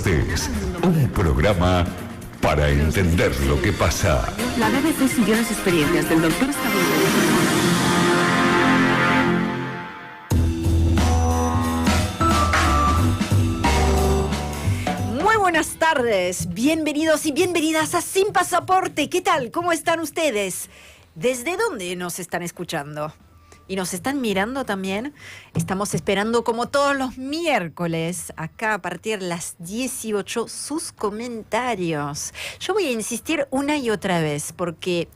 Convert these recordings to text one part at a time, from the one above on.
Deportes, un programa para entender lo que pasa. La BBC siguió las experiencias del doctor Muy buenas tardes, bienvenidos y bienvenidas a Sin Pasaporte. ¿Qué tal? ¿Cómo están ustedes? ¿Desde dónde nos están escuchando? ¿Y nos están mirando también? Estamos esperando, como todos los miércoles, acá a partir de las 18, sus comentarios. Yo voy a insistir una y otra vez, porque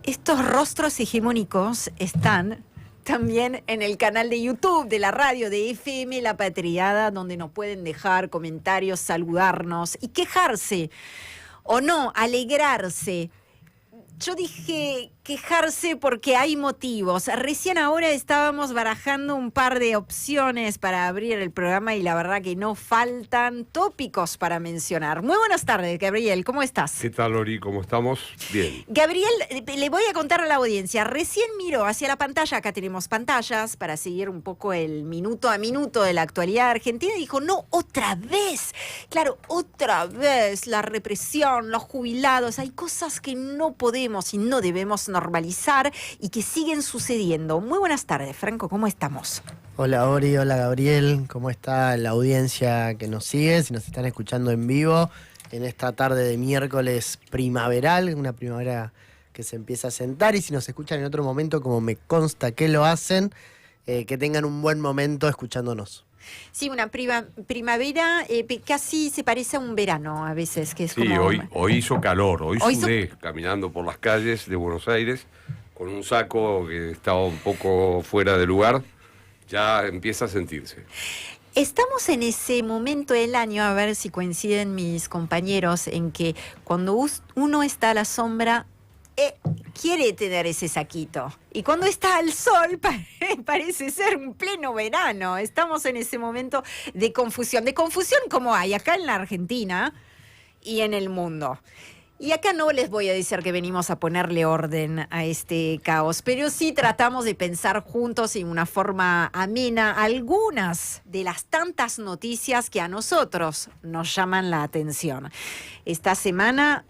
estos rostros hegemónicos están también en el canal de YouTube de la radio de FM La Patriada, donde nos pueden dejar comentarios, saludarnos y quejarse, o no, alegrarse. Yo dije quejarse porque hay motivos. Recién ahora estábamos barajando un par de opciones para abrir el programa y la verdad que no faltan tópicos para mencionar. Muy buenas tardes, Gabriel, ¿cómo estás? ¿Qué tal, Ori? ¿Cómo estamos? Bien. Gabriel, le voy a contar a la audiencia. Recién miró hacia la pantalla, acá tenemos pantallas para seguir un poco el minuto a minuto de la actualidad argentina, y dijo, no, otra vez. Claro, otra vez la represión, los jubilados, hay cosas que no podemos y no debemos normalizar y que siguen sucediendo. Muy buenas tardes, Franco, ¿cómo estamos? Hola Ori, hola Gabriel, ¿cómo está la audiencia que nos sigue? Si nos están escuchando en vivo en esta tarde de miércoles primaveral, una primavera que se empieza a sentar, y si nos escuchan en otro momento, como me consta que lo hacen, que tengan un buen momento escuchándonos. Sí, una primavera casi se parece a un verano a veces, que es sí, como... hoy hizo calor, hoy sudé caminando por las calles de Buenos Aires con un saco que estaba un poco fuera de lugar, ya empieza a sentirse. Estamos en ese momento del año, a ver si coinciden mis compañeros, en que cuando uno está a la sombra, quiere tener ese saquito. Y cuando está al sol, parece ser un pleno verano. Estamos en ese momento de confusión. De confusión como hay acá en la Argentina y en el mundo. Y acá no les voy a decir que venimos a ponerle orden a este caos, pero sí tratamos de pensar juntos en una forma amena algunas de las tantas noticias que a nosotros nos llaman la atención. Esta semana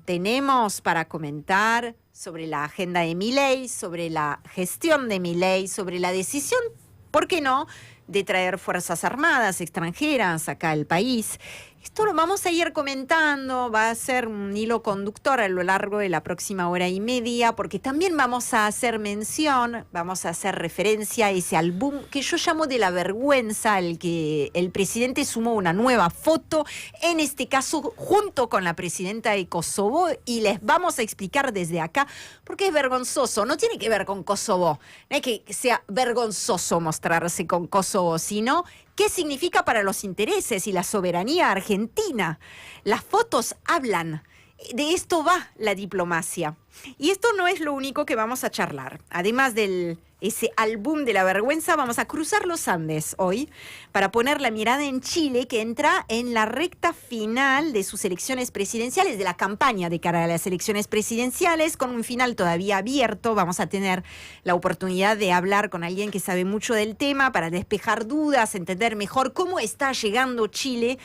tenemos para comentar sobre la agenda de Milei, sobre la gestión de Milei, sobre la decisión, ¿por qué no?, de traer fuerzas armadas extranjeras acá al país. Esto lo vamos a ir comentando, va a ser un hilo conductor a lo largo de la próxima hora y media, porque también vamos a hacer mención, vamos a hacer referencia a ese álbum que yo llamo de la vergüenza, al que el presidente sumó una nueva foto, en este caso junto con la presidenta de Kosovo, y les vamos a explicar desde acá por qué es vergonzoso. No tiene que ver con Kosovo, no es que sea vergonzoso mostrarse con Kosovo, sino ¿qué significa para los intereses y la soberanía argentina? Las fotos hablan. De esto va la diplomacia. Y esto no es lo único que vamos a charlar. Además de ese álbum de la vergüenza, vamos a cruzar los Andes hoy para poner la mirada en Chile, que entra en la recta final de sus elecciones presidenciales, de la campaña de cara a las elecciones presidenciales, con un final todavía abierto. Vamos a tener la oportunidad de hablar con alguien que sabe mucho del tema para despejar dudas, entender mejor cómo está llegando Chile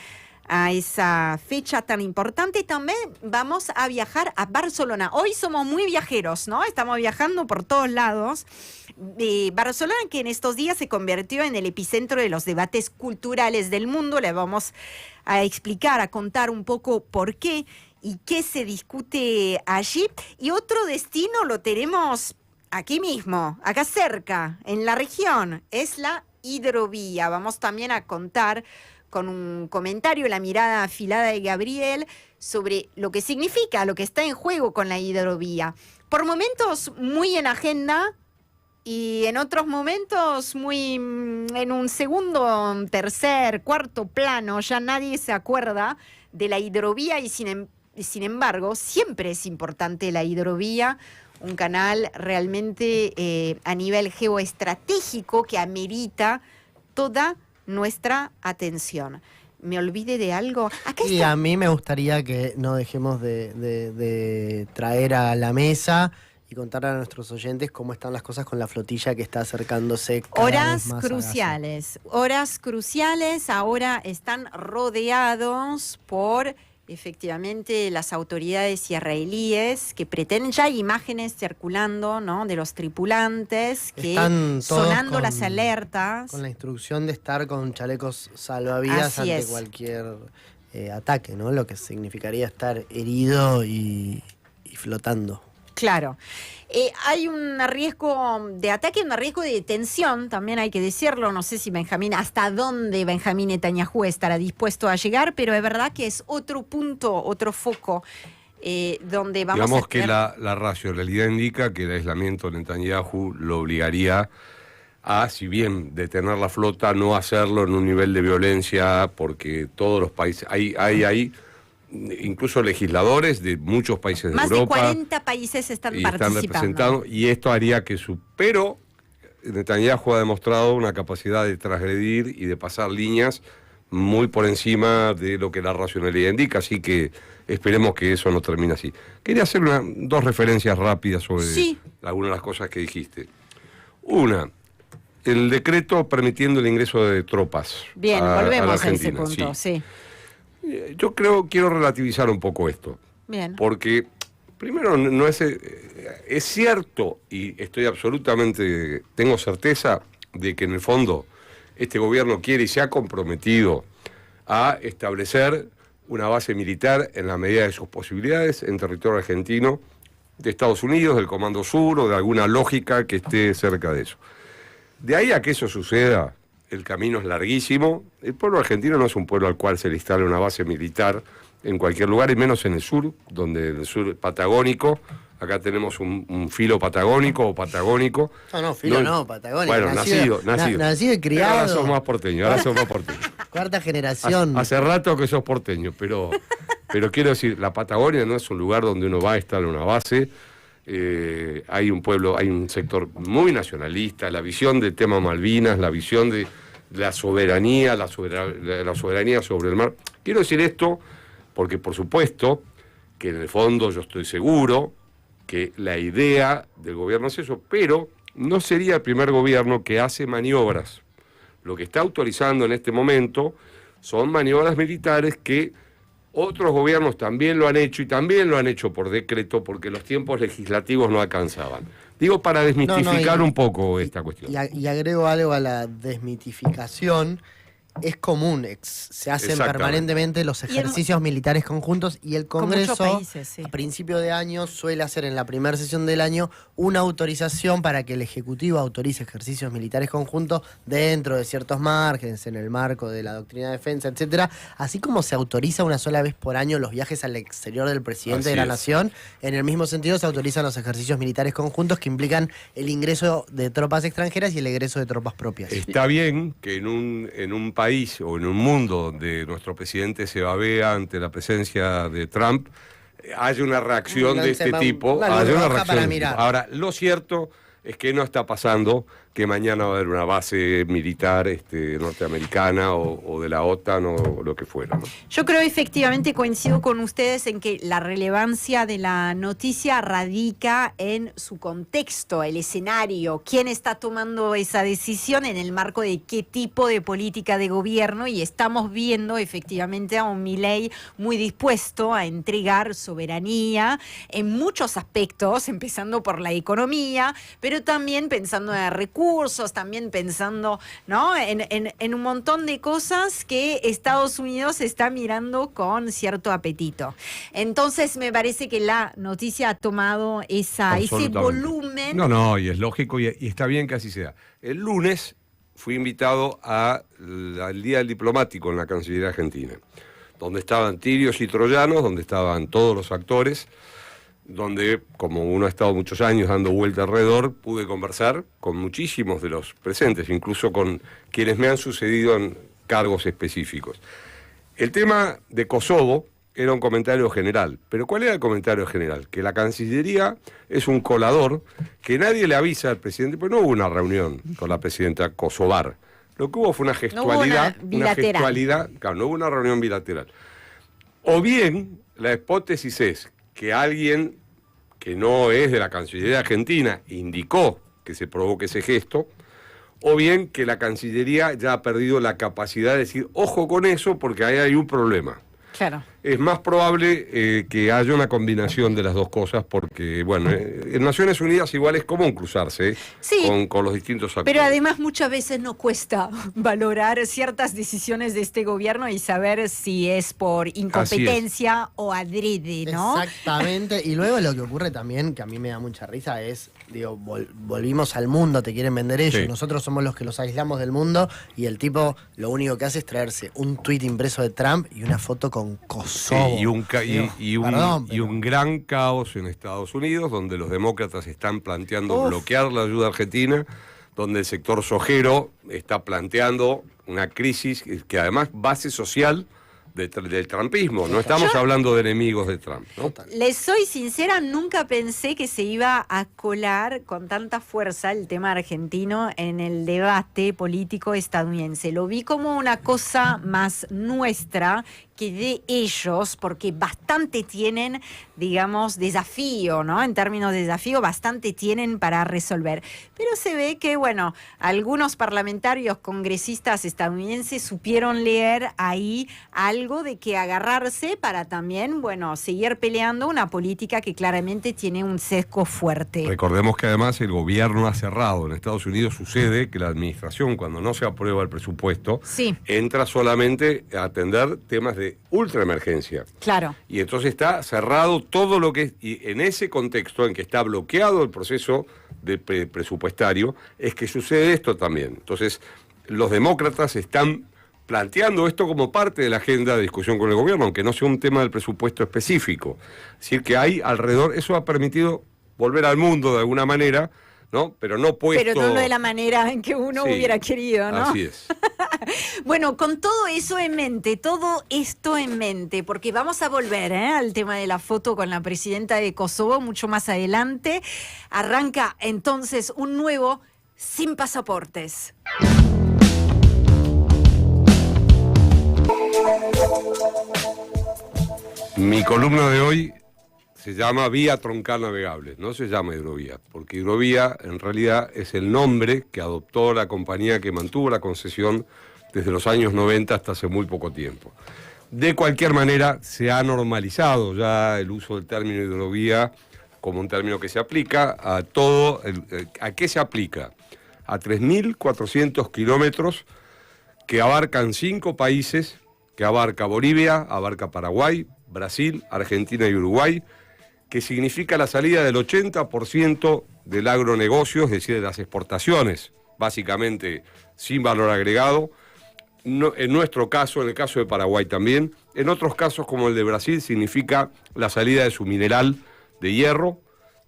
a esa fecha tan importante. También vamos a viajar a Barcelona. Hoy somos muy viajeros, ¿no? Estamos viajando por todos lados. Barcelona, que en estos días se convirtió en el epicentro de los debates culturales del mundo. Le vamos a explicar, a contar un poco por qué y qué se discute allí. Y otro destino lo tenemos aquí mismo, acá cerca, en la región. Es la hidrovía. Vamos también a contar con un comentario, la mirada afilada de Gabriel, sobre lo que significa, lo que está en juego con la hidrovía. Por momentos muy en agenda y en otros momentos muy en un segundo, tercer, cuarto plano. Ya nadie se acuerda de la hidrovía y sin embargo siempre es importante la hidrovía. Un canal realmente a nivel geoestratégico que amerita toda nuestra atención. ¿Me olvide de algo? Y a mí me gustaría que no dejemos de traer a la mesa y contarle a nuestros oyentes cómo están las cosas con la flotilla que está acercándose cada Horas vez más a cruciales, horas cruciales. Ahora están rodeados por efectivamente las autoridades israelíes que pretenden, ya hay imágenes circulando, ¿no?, de los tripulantes que Están todos sonando las alertas. con la instrucción de estar con chalecos salvavidas Así ante es. cualquier ataque, ¿no? Lo que significaría estar herido y flotando. Claro. Hay un riesgo de ataque, un riesgo de detención, también hay que decirlo. No sé si hasta dónde Benjamín Netanyahu estará dispuesto a llegar, pero es verdad que es otro punto, otro foco donde vamos Digamos a que tener... la racionalidad indica que el aislamiento de Netanyahu lo obligaría a, si bien detener la flota, no hacerlo en un nivel de violencia, porque todos los países, hay incluso legisladores de muchos países de Más Europa. de 40 países están y participando. están representados, y esto haría que pero Netanyahu ha demostrado una capacidad de transgredir y de pasar líneas muy por encima de lo que la racionalidad indica, así que esperemos que eso no termine así. Quería hacer dos referencias rápidas sobre algunas de las cosas que dijiste. Una, el decreto permitiendo el ingreso de tropas. Bien, a la volvemos a Argentina. ese punto, sí. Yo quiero relativizar un poco esto. Bien. Porque, primero, no es cierto, y tengo certeza de que en el fondo este gobierno quiere y se ha comprometido a establecer una base militar en la medida de sus posibilidades en territorio argentino, de Estados Unidos, del Comando Sur o de alguna lógica que esté cerca de eso. De ahí a que eso suceda, el camino es larguísimo. El pueblo argentino no es un pueblo al cual se le instale una base militar en cualquier lugar, y menos en el sur, donde el sur patagónico, acá tenemos un filo patagónico o patagónico. No, patagónico. Bueno, nacido. Nacido y criado. Ahora sos más porteño, Cuarta generación. Hace rato que sos porteño, pero quiero decir, la Patagonia no es un lugar donde uno va a estar en una base. Hay un sector muy nacionalista, la visión del tema Malvinas, la visión de la soberanía, la soberanía sobre el mar. Quiero decir esto porque, por supuesto, que en el fondo yo estoy seguro que la idea del gobierno es eso, pero no sería el primer gobierno que hace maniobras. Lo que está autorizando en este momento son maniobras militares que otros gobiernos también lo han hecho, y también lo han hecho por decreto, porque los tiempos legislativos no alcanzaban. Digo, para desmitificar un poco esta cuestión. Y agrego algo a la desmitificación. Es común, se hacen permanentemente los ejercicios militares conjuntos, y el Congreso países, a principio de año suele hacer en la primera sesión del año una autorización para que el Ejecutivo autorice ejercicios militares conjuntos dentro de ciertos márgenes, en el marco de la doctrina de defensa, etcétera. Así como se autoriza una sola vez por año los viajes al exterior del presidente de la nación, en el mismo sentido se autorizan los ejercicios militares conjuntos que implican el ingreso de tropas extranjeras y el egreso de tropas propias. Está bien que en un país o en un mundo donde nuestro presidente se babea ante la presencia de Trump, haya una reacción de este tipo. Ahora, lo cierto es que no está pasando que mañana va a haber una base militar norteamericana o de la OTAN o lo que fuera, ¿no? Yo creo, efectivamente, coincido con ustedes en que la relevancia de la noticia radica en su contexto, el escenario, quién está tomando esa decisión, en el marco de qué tipo de política de gobierno, y estamos viendo efectivamente a un Milei muy dispuesto a entregar soberanía en muchos aspectos, empezando por la economía, pero también pensando en recursos, también pensando, ¿no?, en un montón de cosas que Estados Unidos está mirando con cierto apetito. Entonces me parece que la noticia ha tomado ese volumen. No, y es lógico, y está bien que así sea. El lunes fui invitado al Día del Diplomático en la Cancillería Argentina, donde estaban tirios y troyanos, donde estaban todos los actores, donde, como uno ha estado muchos años dando vuelta alrededor, pude conversar con muchísimos de los presentes, incluso con quienes me han sucedido en cargos específicos. El tema de Kosovo era un comentario general, pero ¿cuál era el comentario general? Que la Cancillería es un colador, que nadie le avisa al presidente, pues no hubo una reunión con la presidenta kosovar. Lo que hubo fue una gestualidad, claro, no hubo una reunión bilateral. O bien, la hipótesis es que alguien que no es de la Cancillería argentina, indicó que se provoque ese gesto, o bien que la Cancillería ya ha perdido la capacidad de decir, ojo con eso, porque ahí hay un problema. Claro. Es más probable que haya una combinación de las dos cosas, porque, bueno, en Naciones Unidas igual es común cruzarse Sí, con los distintos actores. pero además muchas veces no cuesta valorar ciertas decisiones de este gobierno y saber si es por incompetencia o adrede, ¿no? Exactamente. Y luego lo que ocurre también, que a mí me da mucha risa, es, digo, volvimos al mundo, te quieren vender ellos, Sí. nosotros somos los que los aislamos del mundo, y el tipo lo único que hace es traerse un tuit impreso de Trump y una foto con Kosovo. Sí, y un gran caos en Estados Unidos, donde los demócratas están planteando bloquear la ayuda argentina, donde el sector sojero está planteando una crisis que además base social del trumpismo. No estamos hablando de enemigos de Trump, ¿no? Les soy sincera, nunca pensé que se iba a colar con tanta fuerza el tema argentino en el debate político estadounidense. Lo vi como una cosa más nuestra que de ellos, porque bastante tienen, digamos, desafío, ¿no? En términos de desafío, bastante tienen para resolver. Pero se ve que, bueno, algunos parlamentarios congresistas estadounidenses supieron leer ahí algo de que agarrarse para también, bueno, seguir peleando una política que claramente tiene un sesgo fuerte. Recordemos que además el gobierno ha cerrado. En Estados Unidos sucede que la administración, cuando no se aprueba el presupuesto, Sí. entra solamente a atender temas de ultraemergencia. Claro. Y entonces está cerrado todo lo que es, y en ese contexto en que está bloqueado el proceso de presupuestario, es que sucede esto también. Entonces, los demócratas están planteando esto como parte de la agenda de discusión con el gobierno, aunque no sea un tema del presupuesto específico. Es decir, que hay alrededor, eso ha permitido volver al mundo de alguna manera, ¿no? Pero no puesto... Pero no de la manera en que uno Sí, hubiera querido, ¿no? Así es. Bueno, con todo eso en mente, todo esto en mente, porque vamos a volver al tema de la foto con la presidenta de Kosovo mucho más adelante. Arranca entonces un nuevo Sin Pasaportes. Mi columna de hoy se llama Vía Troncal Navegable, no se llama hidrovía, porque hidrovía en realidad es el nombre que adoptó la compañía que mantuvo la concesión desde los años 90 hasta hace muy poco tiempo. De cualquier manera, se ha normalizado ya el uso del término hidrovía como un término que se aplica a todo. ¿A qué se aplica? A 3.400 kilómetros que abarcan 5 países, que abarca Bolivia, abarca Paraguay, Brasil, Argentina y Uruguay, que significa la salida del 80% del agronegocio, es decir, de las exportaciones, básicamente sin valor agregado. No, en nuestro caso, en el caso de Paraguay también, en otros casos como el de Brasil, significa la salida de su mineral de hierro,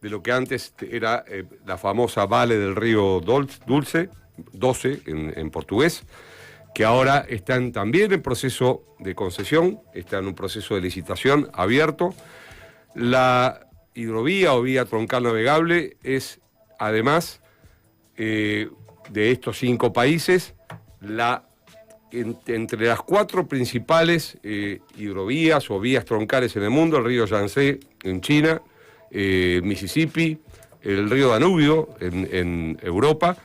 de lo que antes era la famosa Vale del Río Doce en portugués, que ahora están también en proceso de concesión, está en un proceso de licitación abierto. La hidrovía o vía troncal navegable es, además de estos 5 países, entre las 4 principales hidrovías o vías troncales en el mundo: el río Yangtze en China, Mississippi, el río Danubio en Europa,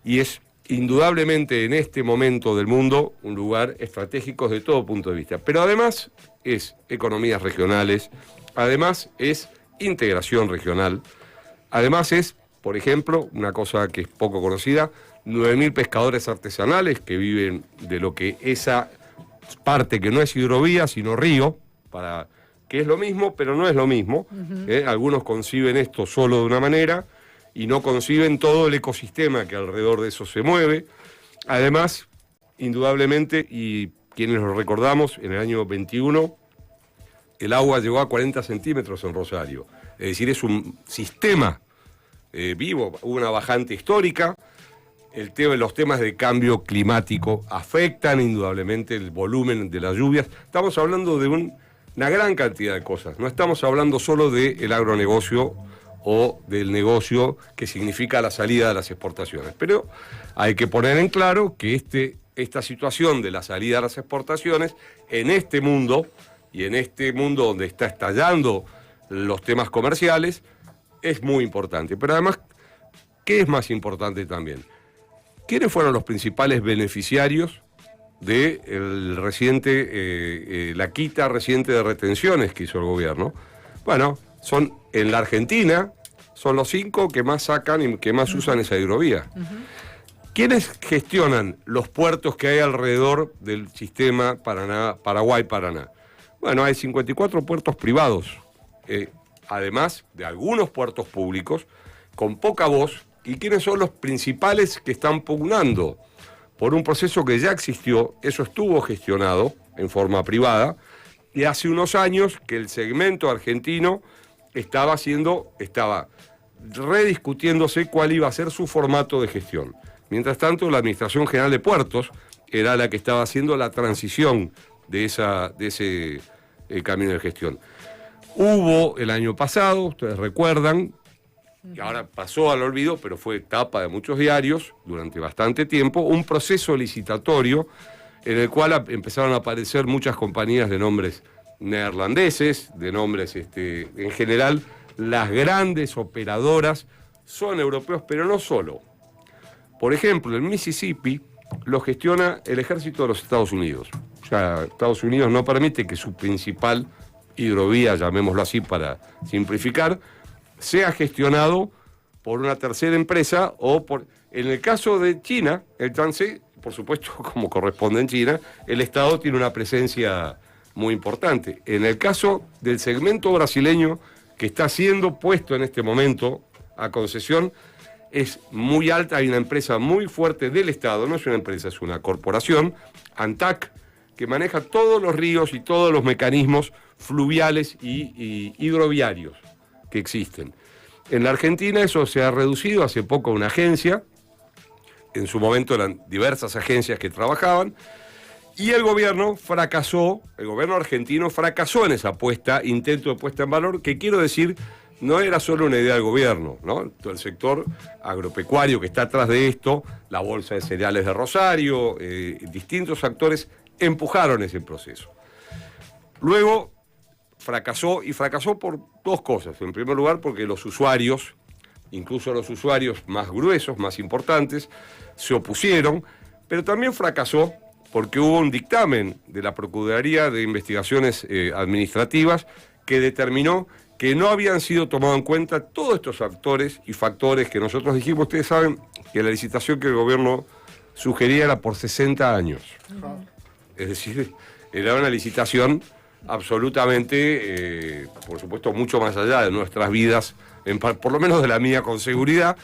y es indudablemente en este momento del mundo un lugar estratégico desde todo punto de vista. Pero además es economías regionales, además es integración regional, además es, por ejemplo, una cosa que es poco conocida, 9.000 pescadores artesanales que viven de lo que esa parte que no es hidrovía, sino río, que es lo mismo, pero no es lo mismo. Algunos conciben esto solo de una manera y no conciben todo el ecosistema que alrededor de eso se mueve. Además, indudablemente, y quienes lo recordamos, en el año 21 el agua llegó a 40 centímetros en Rosario. Es decir, es un sistema vivo, hubo una bajante histórica. Los temas de cambio climático afectan indudablemente el volumen de las lluvias. Estamos hablando de una gran cantidad de cosas. No estamos hablando solo del agronegocio o del negocio que significa la salida de las exportaciones. Pero hay que poner en claro que esta situación de la salida de las exportaciones, en este mundo, y en este mundo donde está estallando los temas comerciales, es muy importante. Pero además, ¿qué es más importante también? ¿Quiénes fueron los principales beneficiarios de la quita reciente de retenciones que hizo el gobierno? Bueno, son en la Argentina, son los 5 que más sacan y que más usan esa hidrovía. ¿Quiénes gestionan los puertos que hay alrededor del sistema Paraguay-Paraná? Bueno, hay 54 puertos privados, además de algunos puertos públicos, con poca voz. ¿Y quiénes son los principales que están pugnando por un proceso que ya existió? Eso estuvo gestionado en forma privada, y hace unos años que el segmento argentino estaba rediscutiéndose cuál iba a ser su formato de gestión. Mientras tanto, la Administración General de Puertos era la que estaba haciendo la transición de ese camino de gestión. Hubo el año pasado, ustedes recuerdan, y ahora pasó al olvido, pero fue tapa de muchos diarios durante bastante tiempo, un proceso licitatorio en el cual empezaron a aparecer muchas compañías de nombres neerlandeses, de nombres, en general, las grandes operadoras son europeos, pero no solo. Por ejemplo, el Mississippi lo gestiona el ejército de los Estados Unidos. O sea, Estados Unidos no permite que su principal hidrovía, llamémoslo así para simplificar, sea gestionado por una tercera empresa o por... En el caso de China, el Yangtze, por supuesto, como corresponde en China, el Estado tiene una presencia muy importante. En el caso del segmento brasileño, que está siendo puesto en este momento a concesión, es muy alta, hay una empresa muy fuerte del Estado, no es una empresa, es una corporación, ANTAC, que maneja todos los ríos y todos los mecanismos fluviales y hidroviarios que existen. En la Argentina eso se ha reducido, hace poco a una agencia, en su momento eran diversas agencias que trabajaban, y el gobierno argentino fracasó en esa intento de puesta en valor, que quiero decir, no era solo una idea del gobierno, ¿no? Todo el sector agropecuario que está atrás de esto, la Bolsa de Cereales de Rosario, distintos actores empujaron ese proceso. Luego fracasó por 2 cosas. En primer lugar, porque los usuarios, incluso los usuarios más gruesos, más importantes, se opusieron, pero también fracasó porque hubo un dictamen de la Procuraduría de Investigaciones Administrativas que determinó que no habían sido tomados en cuenta todos estos actores y factores que nosotros dijimos. Ustedes saben que la licitación que el gobierno sugería era por 60 años. Es decir, era una licitación absolutamente, por supuesto, mucho más allá de nuestras vidas, por lo menos de la mía con seguridad.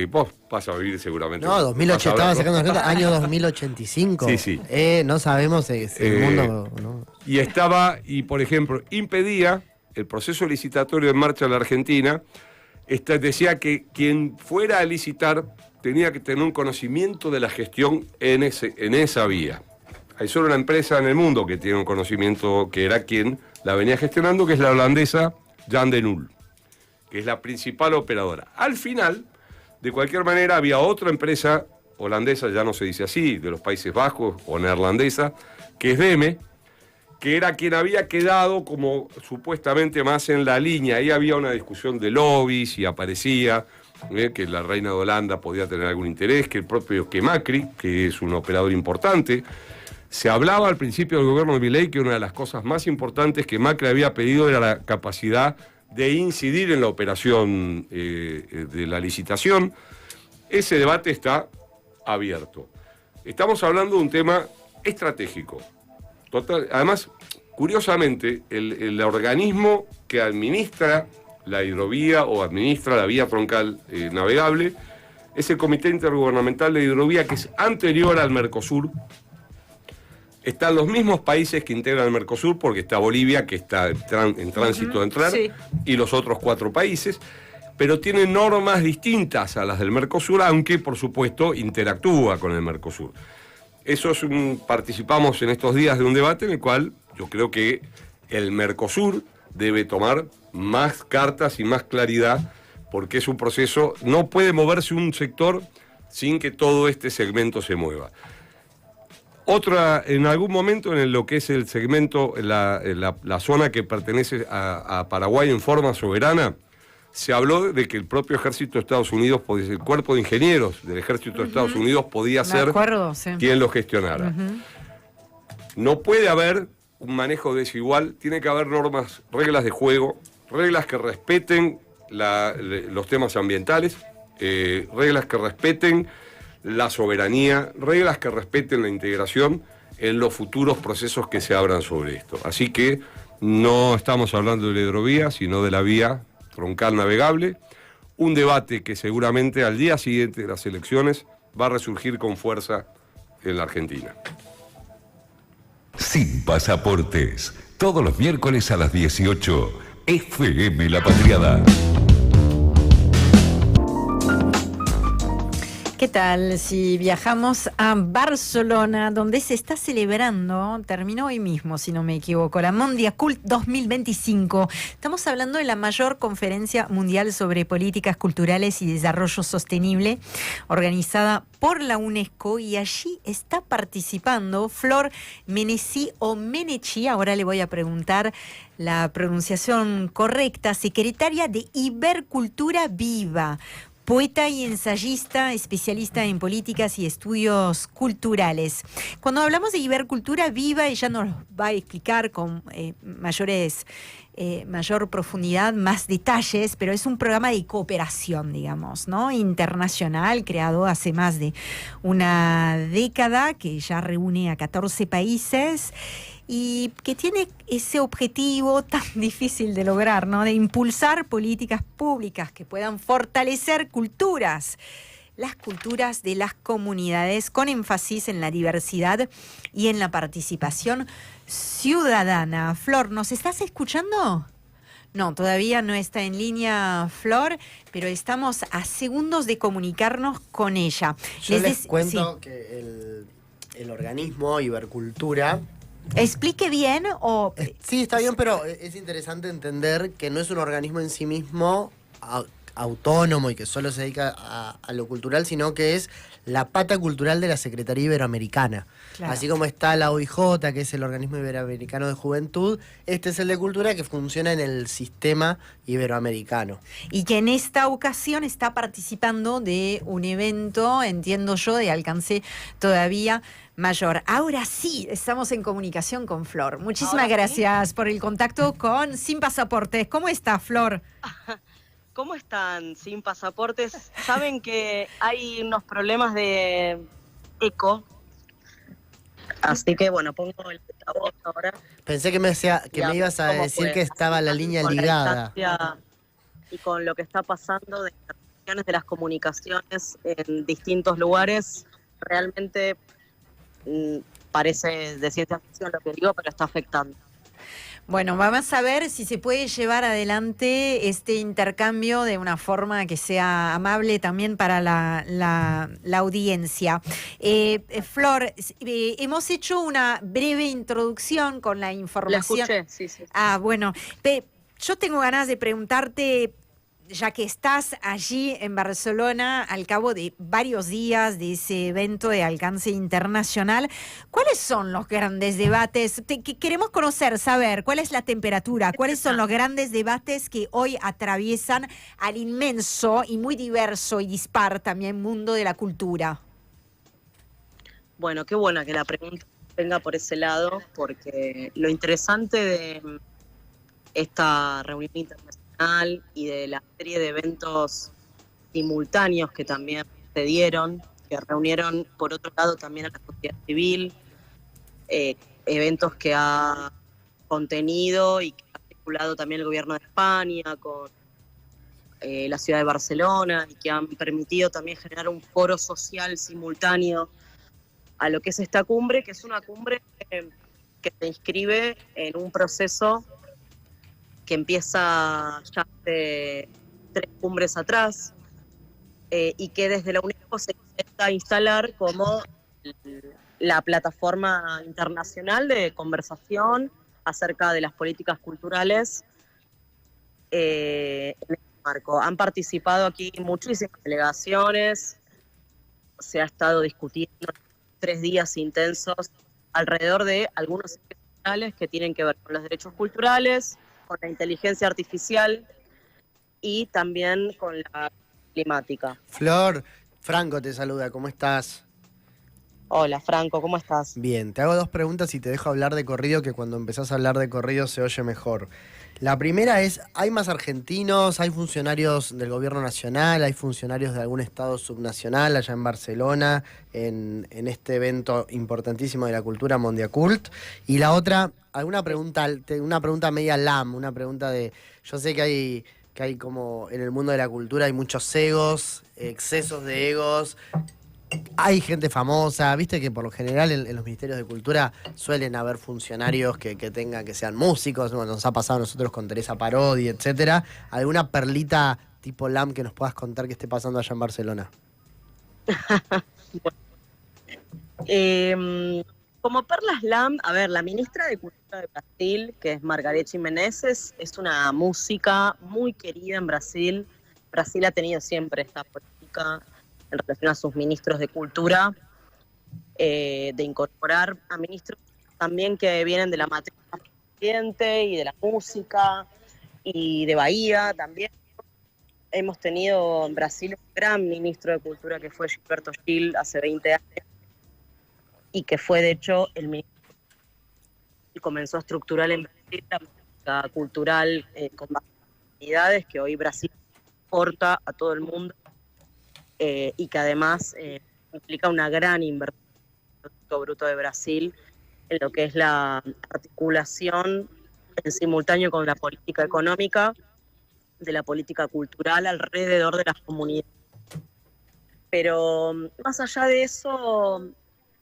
Vos vas a vivir seguramente. No, 2008, estaba sacando las cuentas, año 2085. Sí. No sabemos si el mundo... ¿no? Y por ejemplo, impedía el proceso licitatorio en marcha en la Argentina, decía que quien fuera a licitar tenía que tener un conocimiento de la gestión en esa vía. Hay solo una empresa en el mundo que tiene un conocimiento, que era quien la venía gestionando, que es la holandesa Jan de Nul, que es la principal operadora. Al final, de cualquier manera, había otra empresa holandesa, ya no se dice así, de los Países Bajos o neerlandesa, que es DEME, que era quien había quedado como supuestamente más en la línea. Ahí había una discusión de lobbies y aparecía que la reina de Holanda podía tener algún interés, que el propio Macri, que es un operador importante. Se hablaba al principio del gobierno de Milei que una de las cosas más importantes que Macri había pedido era la capacidad de incidir en la operación de la licitación. Ese debate está abierto. Estamos hablando de un tema estratégico. Total, además, curiosamente, el organismo que administra la hidrovía o administra la vía troncal navegable es el Comité Intergubernamental de Hidrovía, que es anterior al Mercosur. Están los mismos países que integran el Mercosur, porque está Bolivia, que está en tránsito de entrar, sí, y los otros 4 países, pero tiene normas distintas a las del Mercosur, aunque, por supuesto, interactúa con el Mercosur. Participamos en estos días de un debate en el cual yo creo que el Mercosur debe tomar más cartas y más claridad, porque es un proceso, no puede moverse un sector sin que todo este segmento se mueva. En algún momento en lo que es el segmento, la zona que pertenece a Paraguay en forma soberana, se habló de que el propio ejército de Estados Unidos, el cuerpo de ingenieros del ejército de Estados Unidos podía ser quien lo gestionara. No puede haber un manejo desigual, tiene que haber normas, reglas de juego, reglas que respeten los temas ambientales, reglas que respeten la soberanía, reglas que respeten la integración en los futuros procesos que se abran sobre esto. Así que no estamos hablando de la hidrovía, sino de la vía troncal navegable, un debate que seguramente al día siguiente de las elecciones va a resurgir con fuerza en la Argentina. Sin pasaportes, todos los miércoles a las 18, FM La Patriada. ¿Qué tal si viajamos a Barcelona, donde se está celebrando, terminó hoy mismo, si no me equivoco, la Mondia Cult 2025? Estamos hablando de la mayor conferencia mundial sobre políticas culturales y desarrollo sostenible, organizada por la UNESCO, y allí está participando Flor Meneci o Menechí, ahora le voy a preguntar la pronunciación correcta, secretaria de Ibercultura Viva. Poeta y ensayista, especialista en políticas y estudios culturales. Cuando hablamos de Ibercultura Viva, ella nos va a explicar con mayor profundidad, más detalles, pero es un programa de cooperación, digamos, ¿no? Internacional, creado hace más de una década, que ya reúne a 14 países y que tiene ese objetivo tan difícil de lograr, ¿no? De impulsar políticas públicas que puedan fortalecer las culturas de las comunidades, con énfasis en la diversidad y en la participación ciudadana. Flor, ¿nos estás escuchando? No, todavía no está en línea Flor, pero estamos a segundos de comunicarnos con ella. Yo les cuento que el organismo Ibercultura... ¿Explique bien o...? Sí, está bien, pero es interesante entender que no es un organismo en sí mismo autónomo y que solo se dedica a lo cultural, sino que es la pata cultural de la Secretaría Iberoamericana. Claro. Así como está la OIJ, que es el Organismo Iberoamericano de Juventud, este es el de Cultura, que funciona en el sistema iberoamericano. Y que en esta ocasión está participando de un evento, entiendo yo, de alcance todavía mayor. Ahora sí, estamos en comunicación con Flor. Muchísimas gracias por el contacto con Sin Pasaportes. ¿Cómo está, Flor? ¿Cómo están Sin Pasaportes? Saben que hay unos problemas de eco, así que bueno, pongo el altavoz ahora. Pensé que me ibas a decir que estaba la línea ligada. Y con lo que está pasando de interrupciones de las comunicaciones en distintos lugares, realmente parece de ciencia ficción lo que digo, pero está afectando. Bueno, vamos a ver si se puede llevar adelante este intercambio de una forma que sea amable también para la audiencia. Flor, hemos hecho una breve introducción con la información. La escuché, sí. Ah, bueno, yo tengo ganas de preguntarte, ya que estás allí en Barcelona al cabo de varios días de ese evento de alcance internacional, ¿cuáles son los grandes debates? Queremos saber cuál es la temperatura, cuáles son los grandes debates que hoy atraviesan al inmenso y muy diverso y dispar también mundo de la cultura. Bueno, qué buena que la pregunta venga por ese lado, porque lo interesante de esta reunión internacional y de la serie de eventos simultáneos que también se dieron, que reunieron por otro lado también a la sociedad civil, eventos que ha contenido y que ha articulado también el gobierno de España con la ciudad de Barcelona, y que han permitido también generar un foro social simultáneo a lo que es esta cumbre, que es una cumbre que se inscribe en un proceso que empieza ya hace 3 cumbres atrás, y que desde la UNESCO se intenta instalar como la plataforma internacional de conversación acerca de las políticas culturales en este marco. Han participado aquí muchísimas delegaciones, se ha estado discutiendo 3 días intensos alrededor de algunos ejes centrales que tienen que ver con los derechos culturales, con la inteligencia artificial y también con la climática. Flor, Franco te saluda, ¿cómo estás? Hola Franco, ¿cómo estás? Bien, te hago dos preguntas y te dejo hablar de corrido, que cuando empezás a hablar de corrido se oye mejor. La primera es, ¿hay más argentinos? ¿Hay funcionarios del gobierno nacional? ¿Hay funcionarios de algún estado subnacional allá en Barcelona, en este evento importantísimo de la cultura Mondiacult? Y la otra, una pregunta media una pregunta de, yo sé que hay como en el mundo de la cultura hay muchos egos, excesos de egos. Hay gente famosa, viste que por lo general en los ministerios de cultura suelen haber funcionarios que sean músicos, bueno, nos ha pasado a nosotros con Teresa Parodi, etcétera. ¿Alguna perlita tipo LAM que nos puedas contar que esté pasando allá en Barcelona? Como perlas LAM, a ver, la ministra de Cultura de Brasil, que es Margarete Menezes, es una música muy querida en Brasil. Brasil ha tenido siempre esta política en relación a sus ministros de cultura, de incorporar a ministros también que vienen de la materia ambiente y de la música y de Bahía también. Hemos tenido en Brasil un gran ministro de cultura que fue Gilberto Gil hace 20 años y que fue de hecho el ministro que comenzó a estructurar en Brasil la política cultural con bajas unidades que hoy Brasil exporta a todo el mundo. Y que además implica una gran inversión en el Producto Bruto de Brasil en lo que es la articulación en simultáneo con la política económica, de la política cultural alrededor de las comunidades. Pero más allá de eso,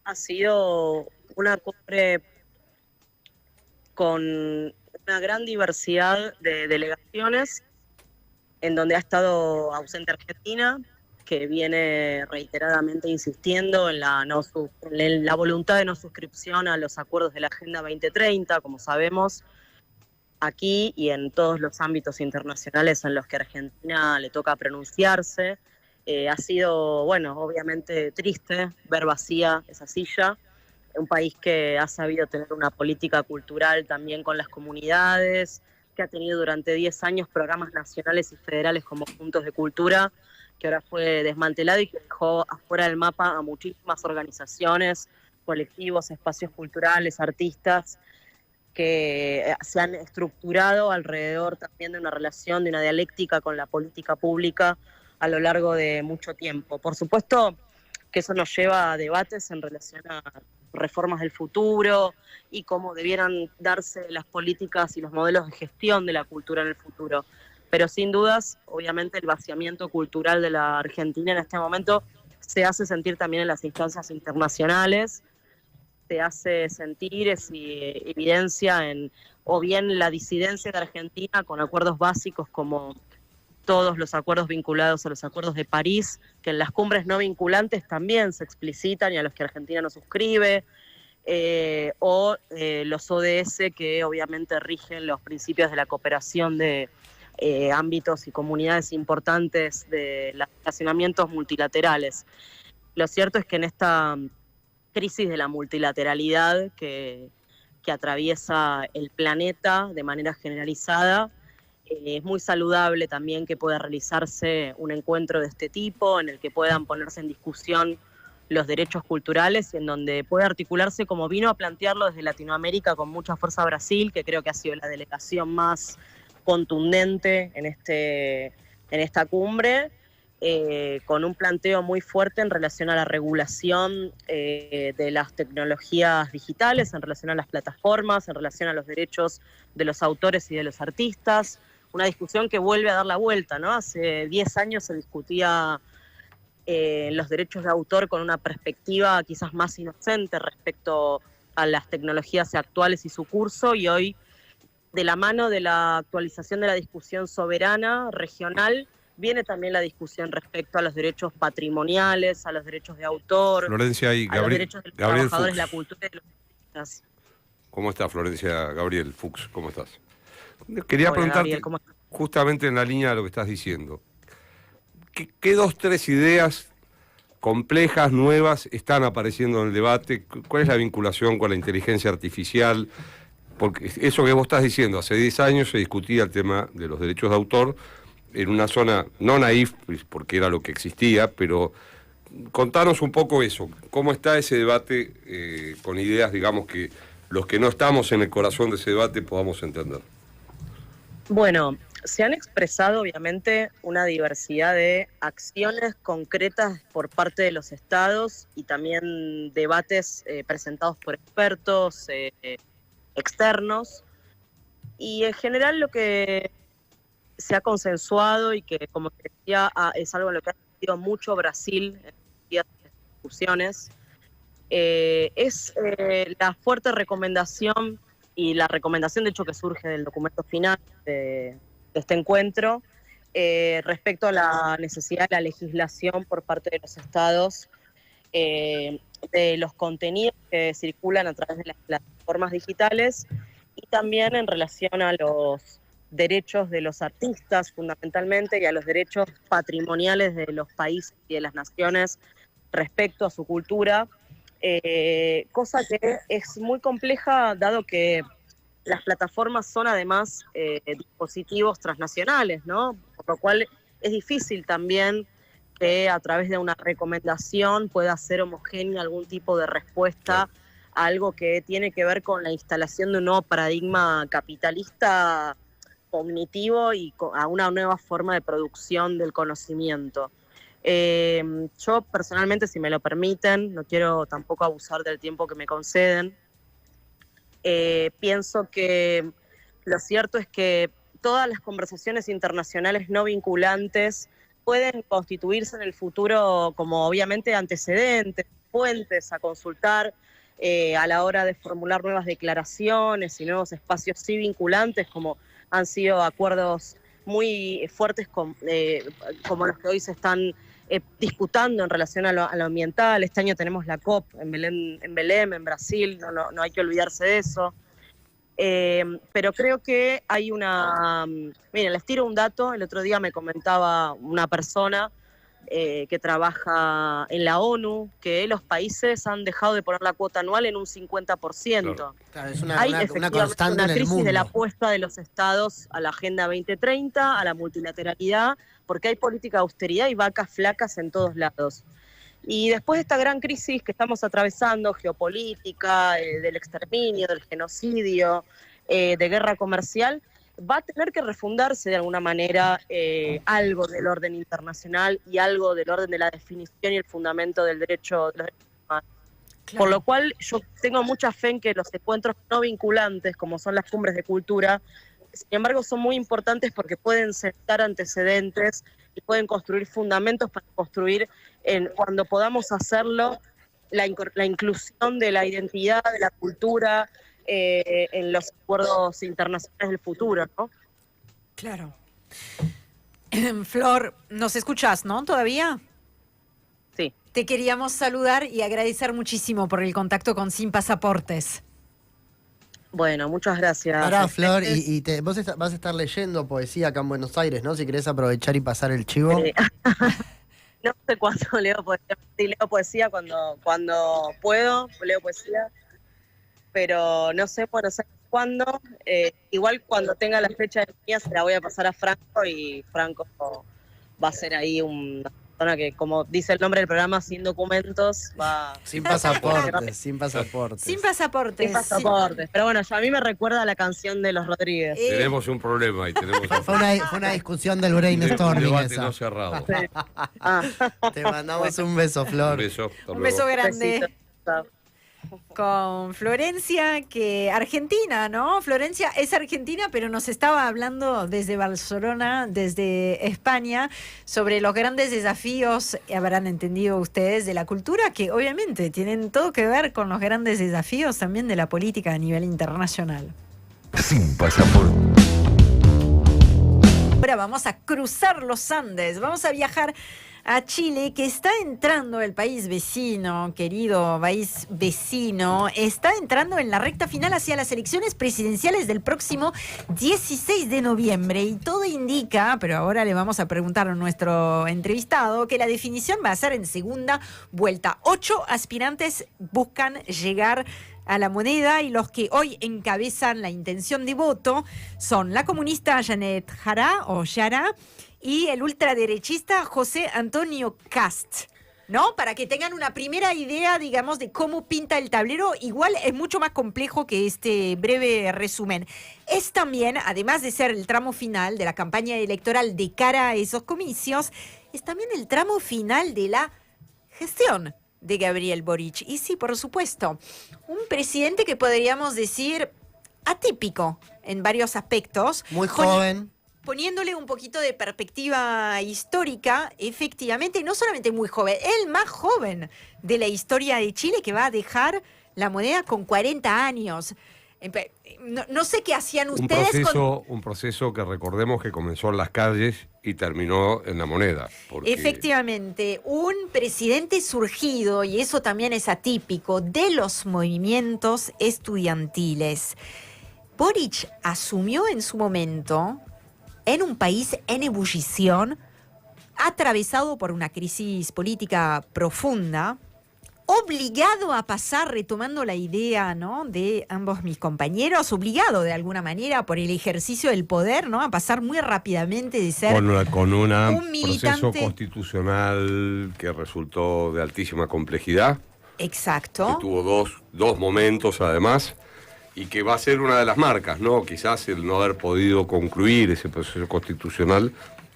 ha sido una cumbre con una gran diversidad de delegaciones, en donde ha estado ausente Argentina, que viene reiteradamente insistiendo en la voluntad de no suscripción a los acuerdos de la Agenda 2030, como sabemos, aquí y en todos los ámbitos internacionales en los que a Argentina le toca pronunciarse. Ha sido, bueno, obviamente triste ver vacía esa silla, un país que ha sabido tener una política cultural también con las comunidades, que ha tenido durante 10 años programas nacionales y federales como Puntos de Cultura, que ahora fue desmantelado y que dejó afuera del mapa a muchísimas organizaciones, colectivos, espacios culturales, artistas, que se han estructurado alrededor también de una relación, de una dialéctica con la política pública a lo largo de mucho tiempo. Por supuesto que eso nos lleva a debates en relación a reformas del futuro y cómo debieran darse las políticas y los modelos de gestión de la cultura en el futuro. Pero sin dudas, obviamente el vaciamiento cultural de la Argentina en este momento se hace sentir también en las instancias internacionales, se hace sentir, evidencia en, o bien la disidencia de Argentina con acuerdos básicos como todos los acuerdos vinculados a los acuerdos de París, que en las cumbres no vinculantes también se explicitan y a los que Argentina no suscribe, o los ODS que obviamente rigen los principios de la cooperación de ámbitos y comunidades importantes de los relacionamientos multilaterales. Lo cierto es que en esta crisis de la multilateralidad que atraviesa el planeta de manera generalizada, es muy saludable también que pueda realizarse un encuentro de este tipo, en el que puedan ponerse en discusión los derechos culturales y en donde pueda articularse, como vino a plantearlo desde Latinoamérica con mucha fuerza Brasil, que creo que ha sido la delegación más contundente en esta cumbre, con un planteo muy fuerte en relación a la regulación de las tecnologías digitales, en relación a las plataformas, en relación a los derechos de los autores y de los artistas. Una discusión que vuelve a dar la vuelta, ¿no? Hace 10 años se discutía los derechos de autor con una perspectiva quizás más inocente respecto a las tecnologías actuales y su curso, y hoy, de la mano de la actualización de la discusión soberana regional, viene también la discusión respecto a los derechos patrimoniales, a los derechos de autor, Florencia y a los derechos de los trabajadores de la cultura y de los artistas. ¿Cómo está, Florencia? Gabriel Fuchs, ¿cómo estás? Quería Hola, preguntarte, Gabriel, ¿cómo estás? justamente en la línea de lo que estás diciendo, ¿qué dos, tres ideas complejas, nuevas, están apareciendo en el debate? ¿Cuál es la vinculación con la inteligencia artificial? Porque eso que vos estás diciendo, hace 10 años se discutía el tema de los derechos de autor en una zona no naif, pues, porque era lo que existía, pero contanos un poco eso, cómo está ese debate con ideas, digamos, que los que no estamos en el corazón de ese debate podamos entender. Bueno, se han expresado obviamente una diversidad de acciones concretas por parte de los estados y también debates presentados por expertos externos. Y en general lo que se ha consensuado y que, como te decía, es algo en lo que ha discutido mucho Brasil en las discusiones, es la fuerte recomendación y la recomendación, de hecho, que surge del documento final de este encuentro, respecto a la necesidad de la legislación por parte de los estados de los contenidos que circulan a través de las plataformas digitales y también en relación a los derechos de los artistas, fundamentalmente, y a los derechos patrimoniales de los países y de las naciones respecto a su cultura, cosa que es muy compleja dado que las plataformas son además dispositivos transnacionales, ¿no? Por lo cual es difícil también que a través de una recomendación pueda ser homogénea algún tipo de respuesta a algo que tiene que ver con la instalación de un nuevo paradigma capitalista cognitivo y a una nueva forma de producción del conocimiento. Yo personalmente, si me lo permiten, no quiero tampoco abusar del tiempo que me conceden, pienso que lo cierto es que todas las conversaciones internacionales no vinculantes pueden constituirse en el futuro como obviamente antecedentes, fuentes a consultar a la hora de formular nuevas declaraciones y nuevos espacios sí vinculantes, como han sido acuerdos muy fuertes como los que hoy se están disputando en relación a lo ambiental. Este año tenemos la COP en Belém, en Brasil, no hay que olvidarse de eso. Pero creo que hay una... Miren, les tiro un dato. El otro día me comentaba una persona que trabaja en la ONU que los países han dejado de poner la cuota anual en un 50%. Claro, es Hay una efectivamente constante una en el crisis mundo. de la apuesta de los estados a la Agenda 2030, a la multilateralidad, porque hay política de austeridad y vacas flacas en todos lados. Y después de esta gran crisis que estamos atravesando, geopolítica, del exterminio, del genocidio, de guerra comercial, va a tener que refundarse de alguna manera algo del orden internacional y algo del orden de la definición y el fundamento del derecho de los derechos humanos. Claro. Por lo cual yo tengo mucha fe en que los encuentros no vinculantes, como son las cumbres de cultura, sin embargo son muy importantes porque pueden sentar antecedentes y pueden construir fundamentos para construir, cuando podamos hacerlo, la inclusión de la identidad, de la cultura, en los acuerdos internacionales del futuro, ¿no? Claro. Flor, ¿nos escuchás, no? ¿Todavía? Sí. Te queríamos saludar y agradecer muchísimo por el contacto con Sin Pasaportes. Bueno, muchas gracias. Ahora, Flor, vos vas a estar leyendo poesía acá en Buenos Aires, ¿no? Si querés aprovechar y pasar el chivo. No sé cuándo leo poesía. Sí, leo poesía cuando puedo, leo poesía. Pero no sé cuándo. Igual cuando tenga la fecha de mía se la voy a pasar a Franco y Franco va a ser ahí una persona que, como dice el nombre del programa, sin documentos, va... Sin pasaportes, sin pasaportes. Sin pasaportes. Sin pasaportes. Pero bueno, a mí me recuerda a la canción de Los Rodríguez. Tenemos un problema ahí. Fue una discusión del brainstorming debate esa. no cerrado. Sí. Te mandamos un beso, Flor. Un beso grande. Besito. Chao. Con Florencia, que argentina, ¿no? Florencia es argentina, pero nos estaba hablando desde Barcelona, desde España, sobre los grandes desafíos, habrán entendido ustedes, de la cultura, que obviamente tienen todo que ver con los grandes desafíos también de la política a nivel internacional. Sin pasaporte. Ahora vamos a cruzar los Andes, vamos a viajar a Chile, que está entrando, el país vecino, querido país vecino, está entrando en la recta final hacia las elecciones presidenciales del próximo 16 de noviembre. Y todo indica, pero ahora le vamos a preguntar a nuestro entrevistado, que la definición va a ser en segunda vuelta. 8 aspirantes buscan llegar a la moneda y los que hoy encabezan la intención de voto son la comunista Janet Jara o Yara y el ultraderechista José Antonio Cast, ¿no? Para que tengan una primera idea, digamos, de cómo pinta el tablero. Igual es mucho más complejo que este breve resumen. Es también, además de ser el tramo final de la campaña electoral de cara a esos comicios, es también el tramo final de la gestión de Gabriel Boric. Y sí, por supuesto, un presidente que podríamos decir atípico en varios aspectos. Muy joven. Poniéndole un poquito de perspectiva histórica, efectivamente, no solamente muy joven, el más joven de la historia de Chile, que va a dejar la moneda con 40 años. No sé qué hacían ustedes Un proceso que recordemos que comenzó en las calles y terminó en la moneda. Efectivamente, un presidente surgido, y eso también es atípico, de los movimientos estudiantiles. Boric asumió en su momento en un país en ebullición, atravesado por una crisis política profunda, obligado a pasar, retomando la idea, ¿no?, de ambos mis compañeros, obligado de alguna manera por el ejercicio del poder, ¿no?, a pasar muy rápidamente de ser con un militante proceso constitucional que resultó de altísima complejidad. Exacto. Que tuvo dos momentos además, y que va a ser una de las marcas, ¿no? Quizás el no haber podido concluir ese proceso constitucional,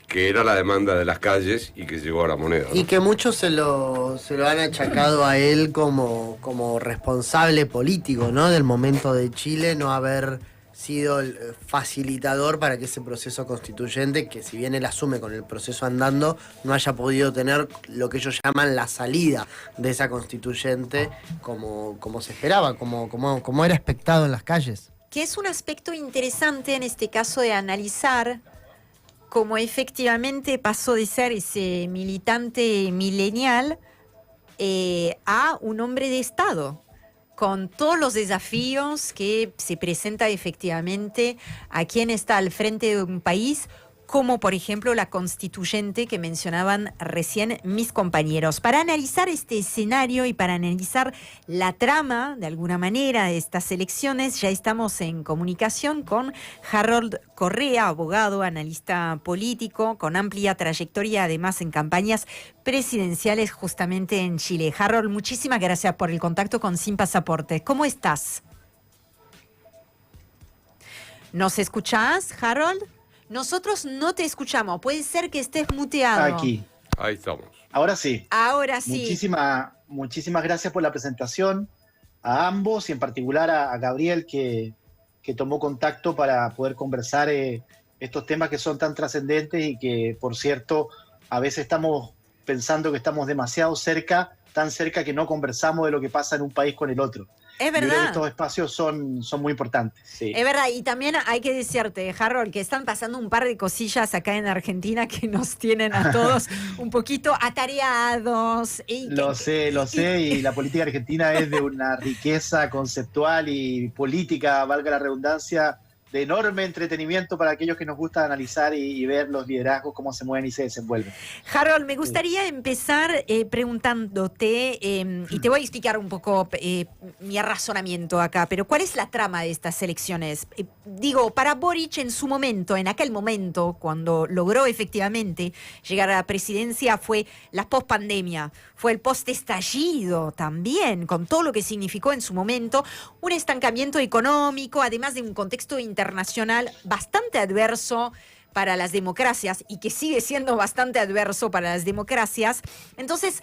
que era la demanda de las calles y que llegó a la moneda, ¿no? Y que muchos se lo han achacado a él como responsable político, ¿no?, del momento de Chile, no haber sido el facilitador para que ese proceso constituyente, que si bien él asume con el proceso andando, no haya podido tener lo que ellos llaman la salida de esa constituyente como se esperaba, como era expectado en las calles. Que es un aspecto interesante en este caso de analizar cómo efectivamente pasó de ser ese militante milenial a un hombre de Estado, con todos los desafíos que se presenta efectivamente a quien está al frente de un país, como por ejemplo la constituyente que mencionaban recién mis compañeros. Para analizar este escenario y para analizar la trama, de alguna manera, de estas elecciones, ya estamos en comunicación con Harold Correa, abogado, analista político, con amplia trayectoria, además en campañas presidenciales justamente en Chile. Harold, muchísimas gracias por el contacto con Sin Pasaporte. ¿Cómo estás? ¿Nos escuchás, Harold? Nosotros no te escuchamos. Puede ser que estés muteado. Aquí. Ahí estamos. Ahora sí. Ahora sí. Muchísimas gracias por la presentación a ambos y en particular a Gabriel que tomó contacto para poder conversar estos temas que son tan trascendentes y que, por cierto, a veces estamos pensando que estamos demasiado cerca, tan cerca que no conversamos de lo que pasa en un país con el otro. Es verdad. Yo creo que estos espacios son muy importantes. Sí. Es verdad, y también hay que decirte, Harold, que están pasando un par de cosillas acá en Argentina que nos tienen a todos un poquito atareados. Lo sé, y la política argentina es de una riqueza conceptual y política, valga la redundancia, de enorme entretenimiento para aquellos que nos gusta analizar y ver los liderazgos, cómo se mueven y se desenvuelven. Harold, me gustaría empezar preguntándote, y te voy a explicar un poco mi razonamiento acá, pero ¿cuál es la trama de estas elecciones? Digo, para Boric en su momento, en aquel momento, cuando logró efectivamente llegar a la presidencia, fue la post-pandemia, fue el post-estallido también, con todo lo que significó en su momento, un estancamiento económico, además de un contexto internacional bastante adverso para las democracias y que sigue siendo bastante adverso para las democracias. Entonces,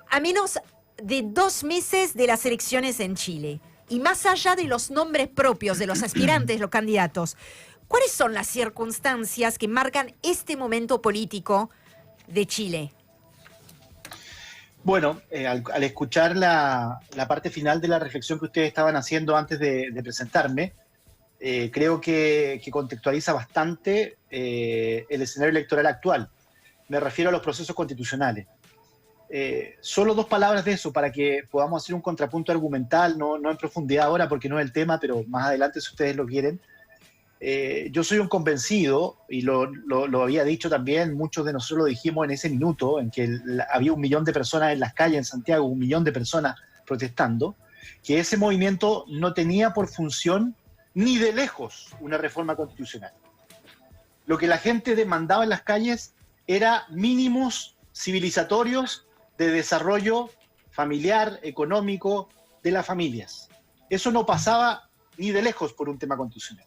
a menos de 2 meses de las elecciones en Chile y más allá de los nombres propios de los aspirantes, los candidatos, ¿cuáles son las circunstancias que marcan este momento político de Chile? Bueno, al escuchar la parte final de la reflexión que ustedes estaban haciendo antes de presentarme, creo que contextualiza bastante el escenario electoral actual. Me refiero a los procesos constitucionales. Solo 2 palabras de eso para que podamos hacer un contrapunto argumental, no en profundidad ahora porque no es el tema, pero más adelante si ustedes lo quieren. Yo soy un convencido, y lo había dicho también, muchos de nosotros lo dijimos en ese minuto, en que había 1 millón de personas en las calles en Santiago, 1 millón de personas protestando, que ese movimiento no tenía por función ni de lejos una reforma constitucional. Lo que la gente demandaba en las calles era mínimos civilizatorios de desarrollo familiar, económico de las familias. Eso no pasaba ni de lejos por un tema constitucional.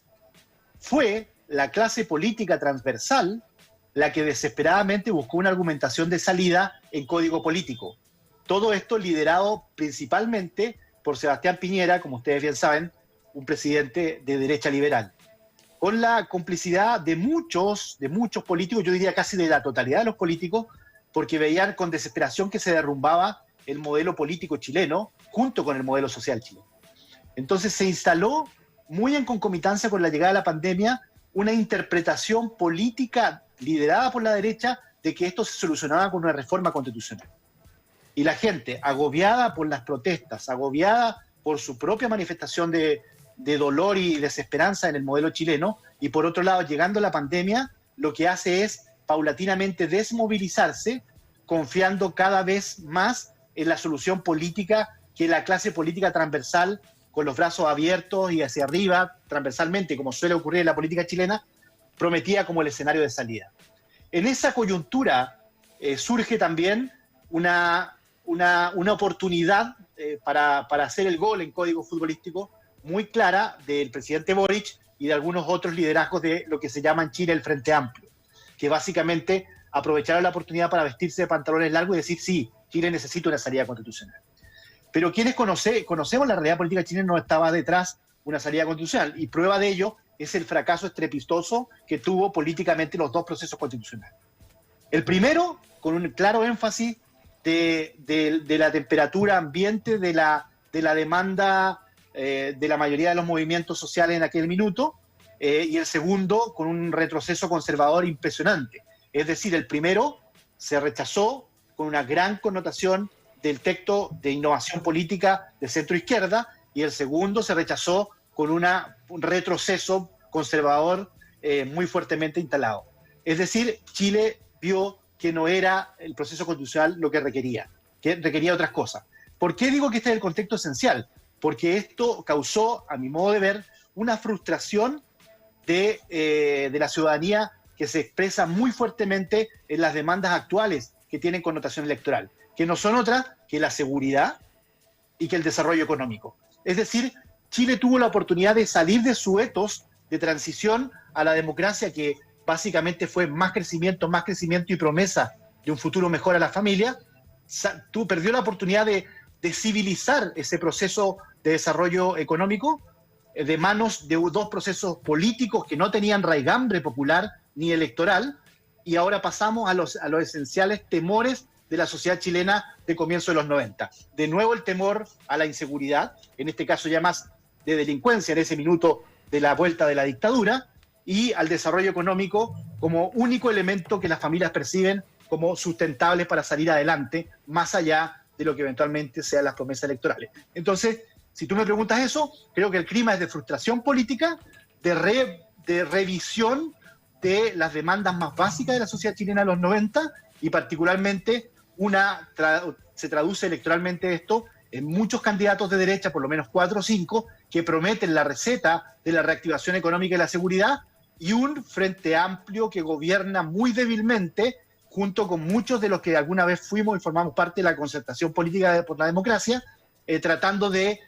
Fue la clase política transversal la que desesperadamente buscó una argumentación de salida en código político. Todo esto liderado principalmente por Sebastián Piñera, como ustedes bien saben, un presidente de derecha liberal, con la complicidad de muchos políticos, yo diría casi de la totalidad de los políticos, porque veían con desesperación que se derrumbaba el modelo político chileno junto con el modelo social chileno. Entonces se instaló, muy en concomitancia con la llegada de la pandemia, una interpretación política liderada por la derecha de que esto se solucionaba con una reforma constitucional. Y la gente, agobiada por las protestas, agobiada por su propia manifestación de dolor y desesperanza en el modelo chileno, y por otro lado, llegando la pandemia, lo que hace es paulatinamente desmovilizarse, confiando cada vez más en la solución política que la clase política transversal, con los brazos abiertos y hacia arriba, transversalmente, como suele ocurrir en la política chilena, prometía como el escenario de salida. En esa coyuntura surge también una oportunidad para hacer el gol en código futbolístico muy clara del presidente Boric y de algunos otros liderazgos de lo que se llama en Chile el Frente Amplio, que básicamente aprovecharon la oportunidad para vestirse de pantalones largos y decir, sí, Chile necesita una salida constitucional. Pero quienes conocemos la realidad política chilena, no estaba detrás una salida constitucional, y prueba de ello es el fracaso estrepitoso que tuvo políticamente los dos procesos constitucionales. El primero, con un claro énfasis de la temperatura ambiente, de la demanda de la mayoría de los movimientos sociales en aquel minuto, y el segundo, con un retroceso conservador impresionante. Es decir, el primero se rechazó con una gran connotación del texto de innovación política de centro-izquierda, y el segundo se rechazó con un retroceso conservador muy fuertemente instalado. Es decir, Chile vio que no era el proceso constitucional lo que requería otras cosas. ¿Por qué digo que este es el contexto esencial? Porque esto causó, a mi modo de ver, una frustración de la ciudadanía que se expresa muy fuertemente en las demandas actuales que tienen connotación electoral, que no son otras que la seguridad y que el desarrollo económico. Es decir, Chile tuvo la oportunidad de salir de su etos de transición a la democracia, que básicamente fue más crecimiento y promesa de un futuro mejor a la familia. Perdió la oportunidad de civilizar ese proceso de desarrollo económico de manos de dos procesos políticos que no tenían raigambre popular ni electoral, y ahora pasamos a los esenciales temores de la sociedad chilena de comienzo de los 90. De nuevo el temor a la inseguridad, en este caso ya más de delincuencia en ese minuto de la vuelta de la dictadura, y al desarrollo económico como único elemento que las familias perciben como sustentable para salir adelante, más allá de lo que eventualmente sean las promesas electorales. Entonces, si tú me preguntas eso, creo que el clima es de frustración política, de revisión de las demandas más básicas de la sociedad chilena de los 90, y particularmente se traduce electoralmente esto en muchos candidatos de derecha, por lo menos 4 o 5, que prometen la receta de la reactivación económica y la seguridad, y un Frente Amplio que gobierna muy débilmente, junto con muchos de los que alguna vez fuimos y formamos parte de la concertación política por la democracia, tratando de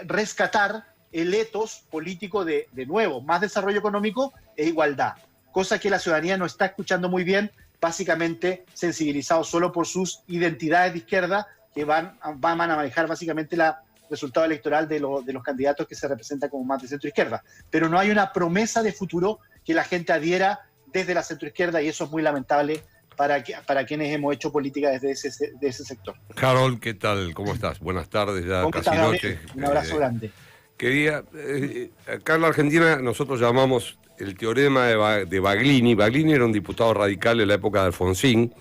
rescatar el etos político de nuevo, más desarrollo económico e igualdad, cosa que la ciudadanía no está escuchando muy bien, básicamente sensibilizados solo por sus identidades de izquierda, que van a manejar básicamente el resultado electoral de los candidatos que se representan como más de centro-izquierda. Pero no hay una promesa de futuro que la gente adhiera desde la centro-izquierda, y eso es muy lamentable para quienes hemos hecho política desde ese sector. Harold, ¿qué tal? ¿Cómo estás? Buenas tardes, ya ¿Cómo casi estás, noche. Un abrazo grande. Acá en la Argentina nosotros llamamos el teorema de Baglini. Baglini era un diputado radical de la época de Alfonsín,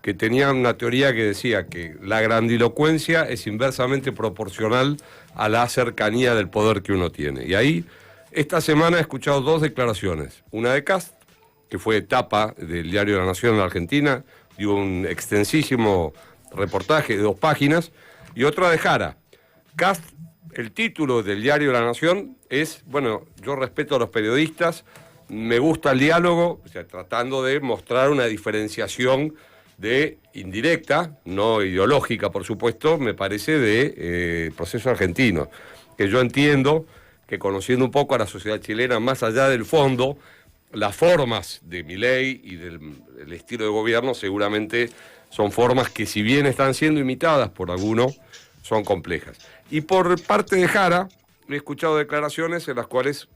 que tenía una teoría que decía que la grandilocuencia es inversamente proporcional a la cercanía del poder que uno tiene. Y ahí, esta semana he escuchado 2 declaraciones. Una de Kast, que fue tapa del diario La Nación en la Argentina, dio un extensísimo reportaje de 2 páginas, y otra de Jara. Kast, el título del diario La Nación es, bueno, yo respeto a los periodistas, me gusta el diálogo, o sea, tratando de mostrar una diferenciación indirecta, no ideológica, por supuesto, me parece, de proceso argentino. Que yo entiendo que, conociendo un poco a la sociedad chilena, más allá del fondo, las formas de Milei y del estilo de gobierno seguramente son formas que, si bien están siendo imitadas por algunos, son complejas. Y por parte de Jara, he escuchado declaraciones en las cuales,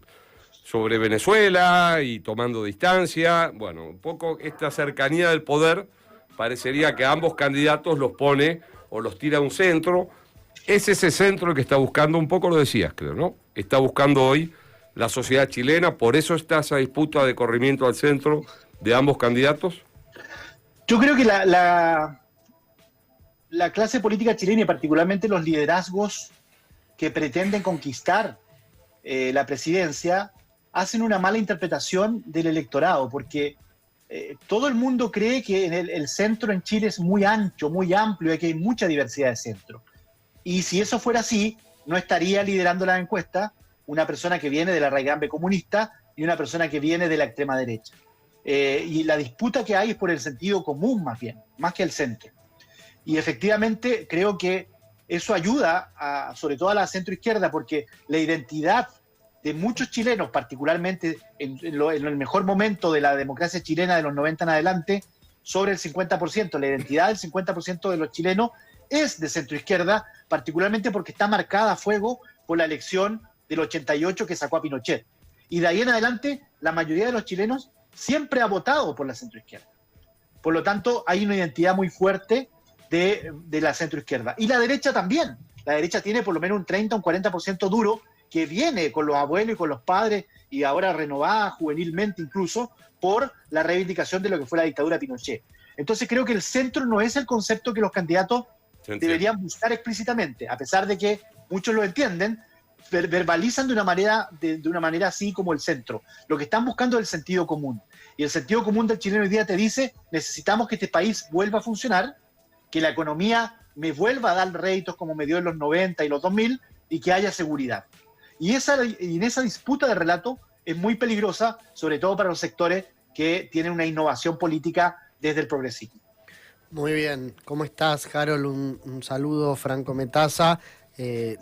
sobre Venezuela y tomando distancia, bueno, un poco esta cercanía del poder, parecería que a ambos candidatos los pone o los tira a un centro. Es ese centro el que está buscando, un poco lo decías, creo, ¿no? Está buscando hoy la sociedad chilena, por eso está esa disputa de corrimiento al centro de ambos candidatos. Yo creo que la clase política chilena, y particularmente los liderazgos que pretenden conquistar la presidencia, hacen una mala interpretación del electorado, porque todo el mundo cree que el centro en Chile es muy ancho, muy amplio, y que hay mucha diversidad de centro. Y si eso fuera así, no estaría liderando la encuesta una persona que viene de la raigambe comunista y una persona que viene de la extrema derecha. Y la disputa que hay es por el sentido común, más bien, más que el centro. Y efectivamente creo que eso ayuda, sobre todo a la centroizquierda, porque la identidad de muchos chilenos, particularmente en el mejor momento de la democracia chilena de los 90 en adelante, sobre el 50%, la identidad del 50% de los chilenos es de centroizquierda, particularmente porque está marcada a fuego por la elección del 88 que sacó a Pinochet. Y de ahí en adelante, la mayoría de los chilenos siempre ha votado por la centroizquierda. Por lo tanto, hay una identidad muy fuerte de la centroizquierda. Y la derecha también. La derecha tiene por lo menos un 30, un 40% duro, que viene con los abuelos y con los padres, y ahora renovada juvenilmente incluso, por la reivindicación de lo que fue la dictadura de Pinochet. Entonces creo que el centro no es el concepto que los candidatos deberían buscar explícitamente, a pesar de que muchos lo entienden, verbalizan de una manera así como el centro. Lo que están buscando es el sentido común. Y el sentido común del chileno hoy día te dice: necesitamos que este país vuelva a funcionar, que la economía me vuelva a dar réditos como me dio en los 90 y los 2000, y que haya seguridad. Y en esa disputa de relato es muy peligrosa, sobre todo para los sectores que tienen una innovación política desde el progresismo. Muy bien. ¿Cómo estás, Harold? Un saludo, Franco Metaza.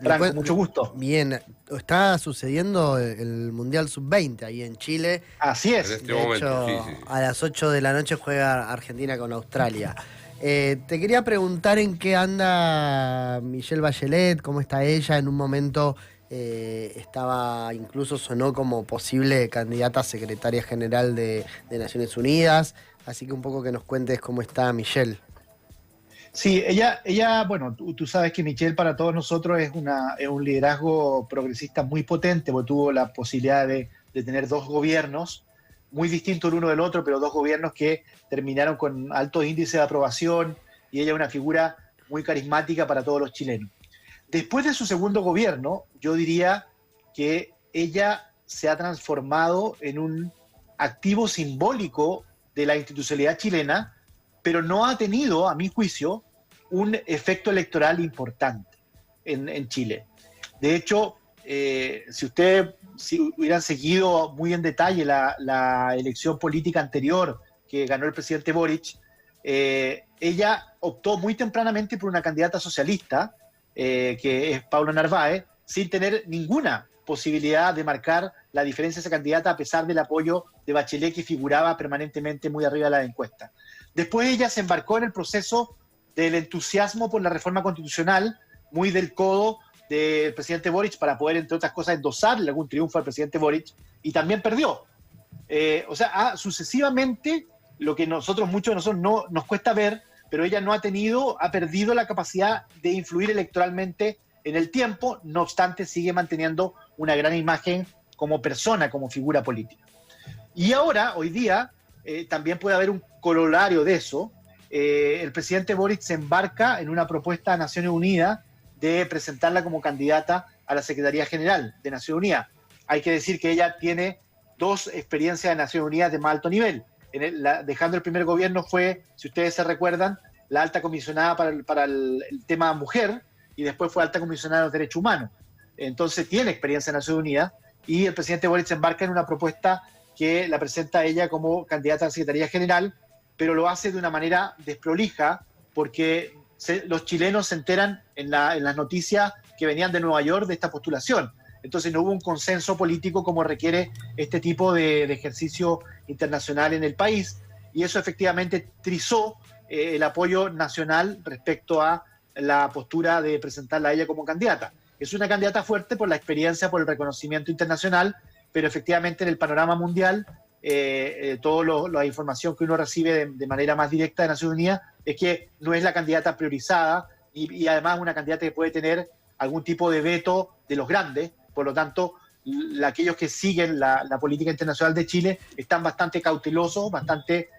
Franco, mucho gusto. Bien, está sucediendo el Mundial Sub-20 ahí en Chile. Así es. En este De momento, hecho, sí. a las 8 de la noche juega Argentina con Australia. Te quería preguntar en qué anda Michelle Bachelet, cómo está ella. En un momento incluso sonó como posible candidata a secretaria general de Naciones Unidas. Así que un poco que nos cuentes cómo está Michelle. Sí, ella bueno, tú sabes que Michelle para todos nosotros es un liderazgo progresista muy potente, porque tuvo la posibilidad de tener dos gobiernos muy distintos el uno del otro, pero dos gobiernos que terminaron con altos índices de aprobación, y ella es una figura muy carismática para todos los chilenos. Después de su segundo gobierno, yo diría que ella se ha transformado en un activo simbólico de la institucionalidad chilena, pero no ha tenido, a mi juicio, un efecto electoral importante en Chile. De hecho, si hubieran seguido muy en detalle la elección política anterior que ganó el presidente Boric, ella optó muy tempranamente por una candidata socialista, que es Paula Narváez, sin tener ninguna posibilidad de marcar la diferencia de esa candidata, a pesar del apoyo de Bachelet, que figuraba permanentemente muy arriba de la encuesta. Después ella se embarcó en el proceso del entusiasmo por la reforma constitucional, muy del codo del presidente Boric, para poder, entre otras cosas, endosarle algún triunfo al presidente Boric, y también perdió. Sucesivamente, lo que muchos de nosotros no nos cuesta ver, pero ella ha perdido la capacidad de influir electoralmente en el tiempo. No obstante, sigue manteniendo una gran imagen como persona, como figura política. Y ahora, hoy día, también puede haber un corolario de eso. El presidente Boric se embarca en una propuesta a Naciones Unidas de presentarla como candidata a la Secretaría General de Naciones Unidas. Hay que decir que ella tiene 2 experiencias de Naciones Unidas de más alto nivel. Dejando el primer gobierno fue, si ustedes se recuerdan, la alta comisionada para el tema mujer, y después fue alta comisionada de los derechos humanos. Entonces tiene experiencia en Naciones Unidas, y el presidente Boric se embarca en una propuesta que la presenta ella como candidata a la Secretaría General, pero lo hace de una manera desprolija, porque los chilenos se enteran en las noticias que venían de Nueva York de esta postulación. Entonces no hubo un consenso político como requiere este tipo de ejercicio internacional en el país, y eso efectivamente trizó el apoyo nacional respecto a la postura de presentarla a ella como candidata. Es una candidata fuerte por la experiencia, por el reconocimiento internacional, pero efectivamente en el panorama mundial, toda la información que uno recibe de manera más directa de Naciones Unidas es que no es la candidata priorizada, y además una candidata que puede tener algún tipo de veto de los grandes. Por lo tanto, aquellos que siguen la política internacional de Chile están bastante cautelosos, bastante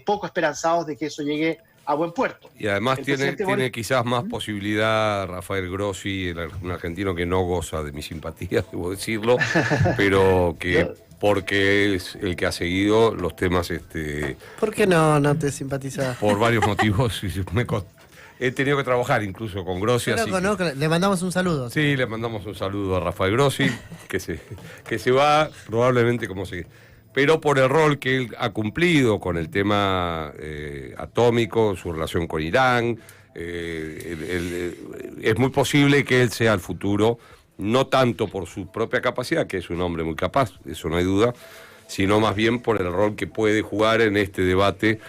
poco esperanzados de que eso llegue a buen puerto. Y además tiene quizás más posibilidad Rafael Grossi, un argentino que no goza de mi simpatía, debo decirlo, pero que porque es el que ha seguido los temas... ¿Por qué no te simpatizas? Por varios motivos. He tenido que trabajar incluso con Grossi. Le mandamos un saludo. Sí, le mandamos un saludo a Rafael Grossi, que se va probablemente como se... Pero por el rol que él ha cumplido con el tema atómico, su relación con Irán, es muy posible que él sea el futuro, no tanto por su propia capacidad, que es un hombre muy capaz, eso no hay duda, sino más bien por el rol que puede jugar en este debate,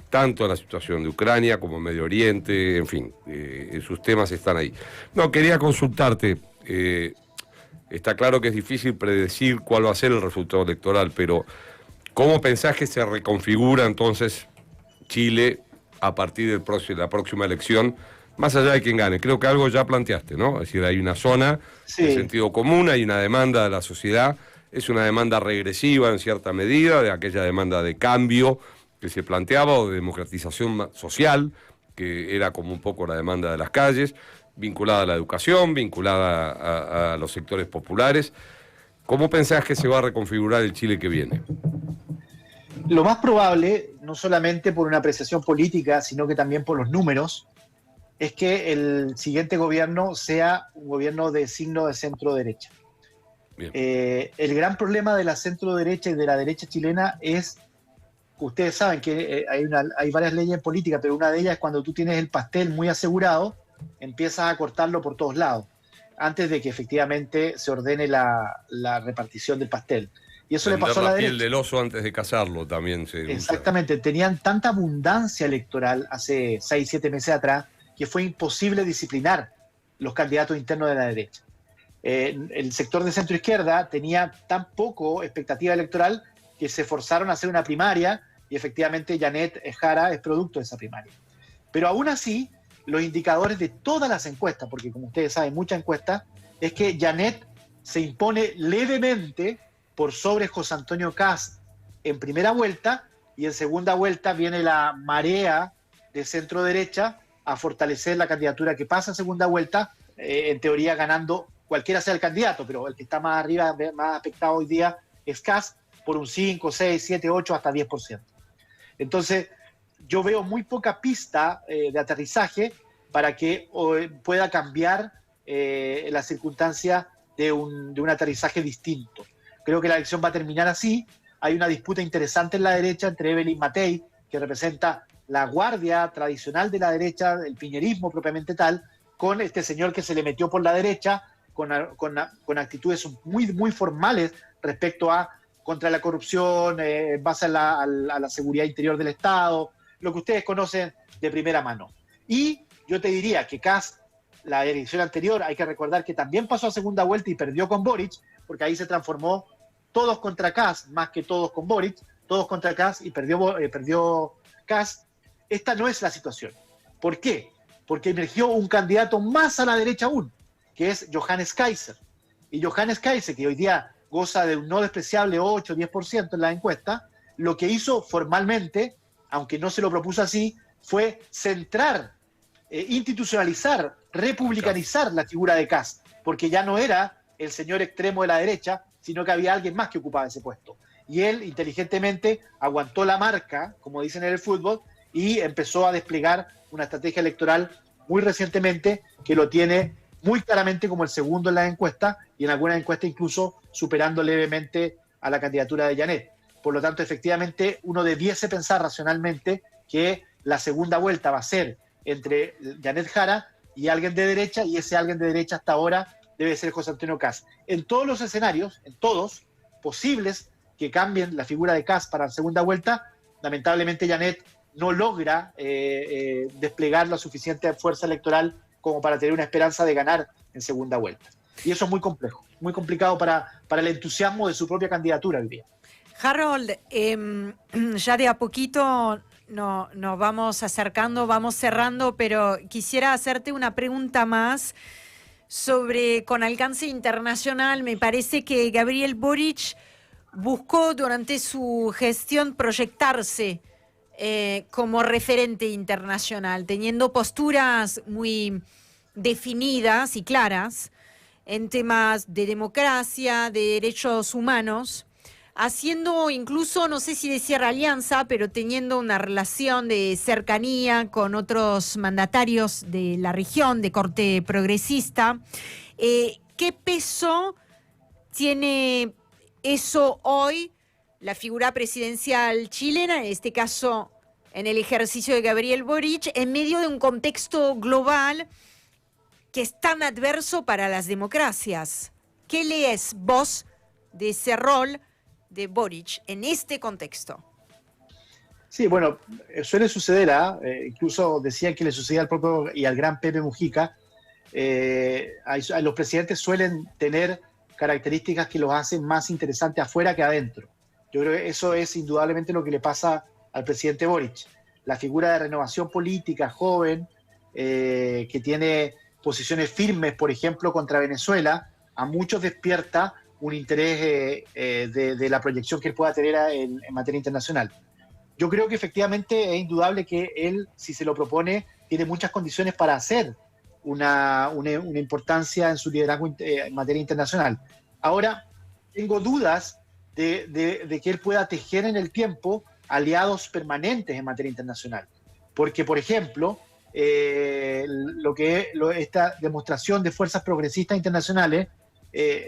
tanto en la situación de Ucrania como en Medio Oriente, en fin, sus temas están ahí. No, quería consultarte, está claro que es difícil predecir cuál va a ser el resultado electoral, pero ¿cómo pensás que se reconfigura entonces Chile a partir de la próxima elección, más allá de quién gane? Creo que algo ya planteaste, ¿no? Es decir, hay una zona de sentido común, hay una demanda de la sociedad, es una demanda regresiva en cierta medida, de aquella demanda de cambio que se planteaba, o de democratización social, que era como un poco la demanda de las calles, vinculada a la educación, vinculada a los sectores populares. ¿Cómo pensás que se va a reconfigurar el Chile que viene? Lo más probable, no solamente por una apreciación política, sino que también por los números, es que el siguiente gobierno sea un gobierno de signo de centro-derecha. El gran problema de la centro-derecha y de la derecha chilena es, ustedes saben que hay varias leyes en política, pero una de ellas es cuando tú tienes el pastel muy asegurado, empiezas a cortarlo por todos lados, antes de que efectivamente se ordene la repartición del pastel. Y eso le pasó a la derecha. El del oso antes de cazarlo también se usa. Exactamente, tenían tanta abundancia electoral hace 6, 7 meses atrás que fue imposible disciplinar los candidatos internos de la derecha. El sector de centro izquierda tenía tan poco expectativa electoral que se forzaron a hacer una primaria, y efectivamente Janet Jara es producto de esa primaria. Pero aún así, los indicadores de todas las encuestas, porque como ustedes saben, muchas encuestas, es que Janet se impone levemente por sobre José Antonio Kast en primera vuelta, y en segunda vuelta viene la marea de centro derecha a fortalecer la candidatura que pasa en segunda vuelta, en teoría ganando cualquiera sea el candidato, pero el que está más arriba, más afectado hoy día es Kast, por un 5, 6, 7, 8, hasta 10%. Entonces, yo veo muy poca pista de aterrizaje para que pueda cambiar la circunstancia de un aterrizaje distinto. Creo que la elección va a terminar así. Hay una disputa interesante en la derecha entre Evelyn Matei, que representa la guardia tradicional de la derecha, el piñerismo propiamente tal, con este señor que se le metió por la derecha, con actitudes muy, muy formales respecto a contra la corrupción, en base a la seguridad interior del Estado, lo que ustedes conocen de primera mano. Y yo te diría que Kast, la elección anterior, hay que recordar que también pasó a segunda vuelta y perdió con Boric, porque ahí se transformó todos contra Kast, más que todos con Boric, todos contra Kast, y perdió Kast. Esta no es la situación. ¿Por qué? Porque emergió un candidato más a la derecha aún, que es Johannes Kaiser. Y Johannes Kaiser, que hoy día goza de un no despreciable 8 o 10% en la encuesta, lo que hizo formalmente, aunque no se lo propuso así, fue centrar, institucionalizar, republicanizar la figura de Kast, porque ya no era el señor extremo de la derecha, sino que había alguien más que ocupaba ese puesto. Y él inteligentemente aguantó la marca, como dicen en el fútbol, y empezó a desplegar una estrategia electoral muy recientemente que lo tiene muy claramente como el segundo en las encuestas, y en algunas encuestas incluso superando levemente a la candidatura de Janet. Por lo tanto, efectivamente, uno debiese pensar racionalmente que la segunda vuelta va a ser entre Janet Jara y alguien de derecha, y ese alguien de derecha hasta ahora debe ser José Antonio Kast. En todos los escenarios, en todos posibles que cambien la figura de Kast para la segunda vuelta, lamentablemente Janet no logra desplegar la suficiente fuerza electoral como para tener una esperanza de ganar en segunda vuelta. Y eso es muy complejo, muy complicado para el entusiasmo de su propia candidatura hoy día. Harold, ya de a poquito nos vamos acercando, vamos cerrando, pero quisiera hacerte una pregunta más sobre, con alcance internacional. Me parece que Gabriel Boric buscó durante su gestión proyectarse como referente internacional, teniendo posturas muy definidas y claras en temas de democracia, de derechos humanos, haciendo incluso, no sé si decir alianza, pero teniendo una relación de cercanía con otros mandatarios de la región de corte progresista. ¿Qué peso tiene eso hoy, la figura presidencial chilena, en este caso en el ejercicio de Gabriel Boric, en medio de un contexto global que es tan adverso para las democracias? ¿Qué lees vos de ese rol de Boric en este contexto? Sí, bueno, suele suceder, incluso decían que le sucedía al propio y al gran Pepe Mujica. Los presidentes suelen tener características que los hacen más interesantes afuera que adentro. Yo creo que eso es indudablemente lo que le pasa al presidente Boric. La figura de renovación política joven, que tiene posiciones firmes, por ejemplo, contra Venezuela, a muchos despierta un interés de la proyección que él pueda tener en materia internacional. Yo creo que efectivamente es indudable que él, si se lo propone, tiene muchas condiciones para hacer una importancia en su liderazgo en materia internacional. Ahora, tengo dudas de que él pueda tejer en el tiempo aliados permanentes en materia internacional. Porque, por ejemplo, esta demostración de fuerzas progresistas internacionales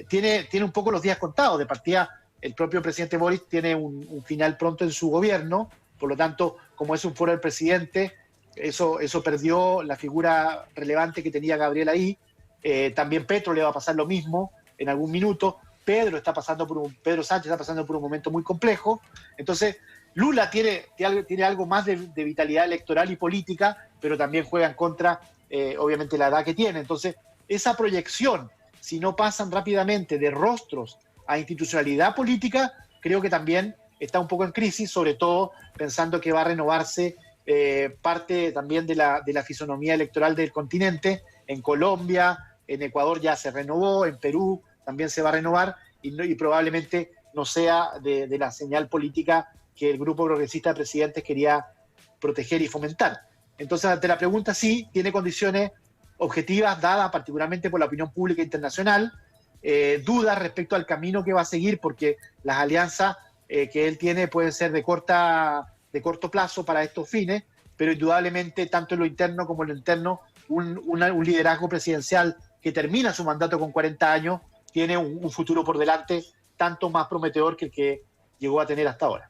tiene un poco los días contados. De partida, el propio presidente Boric tiene un final pronto en su gobierno, por lo tanto, como es un foro del presidente, eso perdió la figura relevante que tenía Gabriel ahí. También Petro le va a pasar lo mismo en algún minuto. Pedro Sánchez está pasando por un momento muy complejo. Entonces, Lula tiene algo más de vitalidad electoral y política, pero también juega en contra, obviamente, la edad que tiene. Entonces, esa proyección, si no pasan rápidamente de rostros a institucionalidad política, creo que también está un poco en crisis, sobre todo pensando que va a renovarse parte también de la fisonomía electoral del continente. En Colombia, en Ecuador ya se renovó, en Perú también se va a renovar, y probablemente no sea de la señal política que el grupo progresista de presidentes quería proteger y fomentar. Entonces, ante la pregunta, sí, tiene condiciones objetivas dadas particularmente por la opinión pública internacional, dudas respecto al camino que va a seguir, porque las alianzas que él tiene pueden ser de corto plazo para estos fines, pero indudablemente tanto en lo interno como en lo interno un liderazgo presidencial que termina su mandato con 40 años tiene un futuro por delante tanto más prometedor que el que llegó a tener hasta ahora.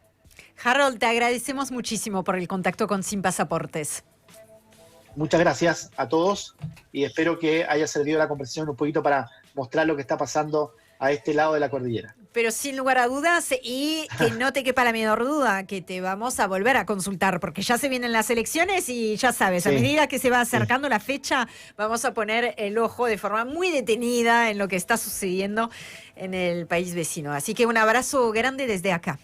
Harold, te agradecemos muchísimo por el contacto con Sin Pasaportes. Muchas gracias a todos y espero que haya servido la conversación un poquito para mostrar lo que está pasando a este lado de la cordillera. Pero sin lugar a dudas, y que no te quepa la menor duda, que te vamos a volver a consultar, porque ya se vienen las elecciones y ya sabes, a medida que se va acercando la fecha, vamos a poner el ojo de forma muy detenida en lo que está sucediendo en el país vecino. Así que un abrazo grande desde acá.